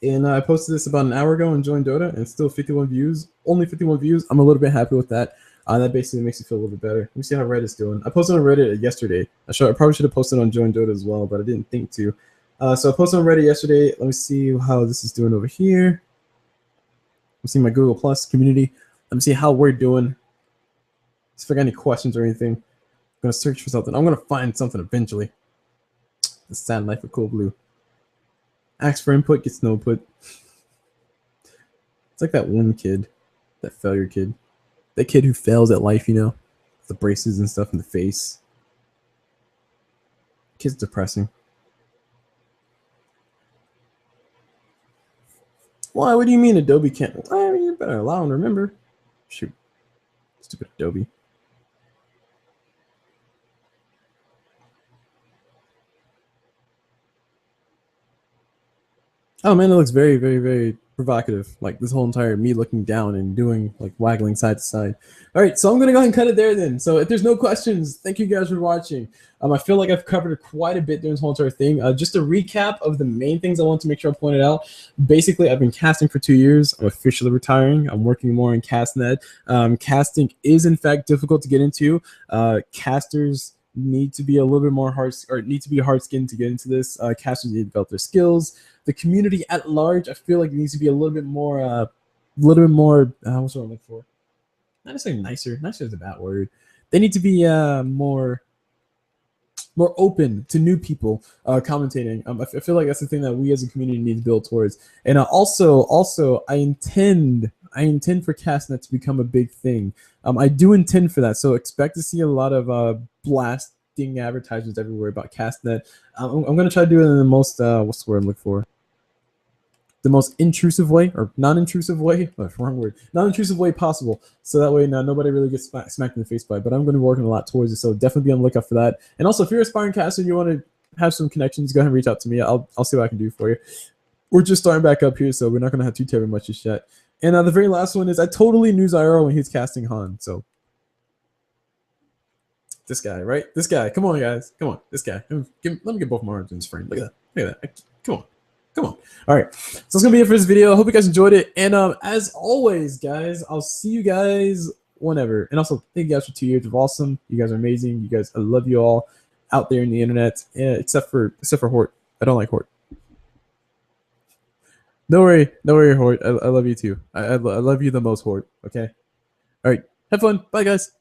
And I posted this about an hour ago on Join Dota, and still 51 views. Only 51 views. I'm a little bit happy with that. That basically makes me feel a little bit better. Let me see how Reddit's doing. I posted on Reddit yesterday. I probably should have posted on Join Dota as well, but I didn't think to. So I posted on Reddit yesterday. Let me see how this is doing over here. Let me see my Google Plus community. Let me see how we're doing. See if I got any questions or anything. I'm going to search for something. I'm going to find something eventually. The sad life of CulBlu. Ask for input, gets no input. It's like that one kid, that failure kid. That kid who fails at life, you know? The braces and stuff in the face. Kid's depressing. Why? What do you mean Adobe can't? I mean, you better allow him to remember. Shoot. Stupid Adobe. Oh man, it looks very, very, very provocative. Like this whole entire me looking down and doing like waggling side to side. All right, so I'm gonna go ahead and cut it there then. So if there's no questions, thank you guys for watching. I feel like I've covered quite a bit during this whole entire thing. Just a recap of the main things I want to make sure I pointed out. Basically, I've been casting for 2 years. I'm officially retiring. I'm working more in Castnet. Casting is in fact difficult to get into. Casters need to be a little bit more hard skinned to get into this. Casters need to develop their skills. The community at large, I feel like it needs to be a little bit more, what's what I'm looking for? Not necessarily nicer. Nicer is a bad word. They need to be more open to new people commentating. I feel like that's the thing that we as a community need to build towards. And also, I intend for Castnet to become a big thing. I do intend for that. So expect to see a lot of blasting advertisements everywhere about Castnet. I'm going to try to do it in the most, what's the word I'm looking for? The most intrusive way, or non-intrusive way, wrong word, non-intrusive way possible. So that way now nobody really gets smacked in the face by it. But I'm going to be working a lot towards it, so definitely be on the lookout for that. And also, if you're an aspiring caster and you want to have some connections, go ahead and reach out to me. I'll see what I can do for you. We're just starting back up here, so we're not going to have too terribly much just yet. And the very last one is I totally knew Zyro when he was casting Han. So this guy, right? This guy. Come on, guys. Come on. This guy. Let me get both my arms in his frame. Look at that. Look at that. Come on. Come on. All right. So that's going to be it for this video. I hope you guys enjoyed it. And as always, guys, I'll see you guys whenever. And also, thank you guys for 2 years of awesome. You guys are amazing. You guys, I love you all out there in the internet. Yeah, except for Hort. I don't like Hort. Don't worry, Hort. I love you too. I love you the most, Hort. Okay. All right. Have fun. Bye, guys.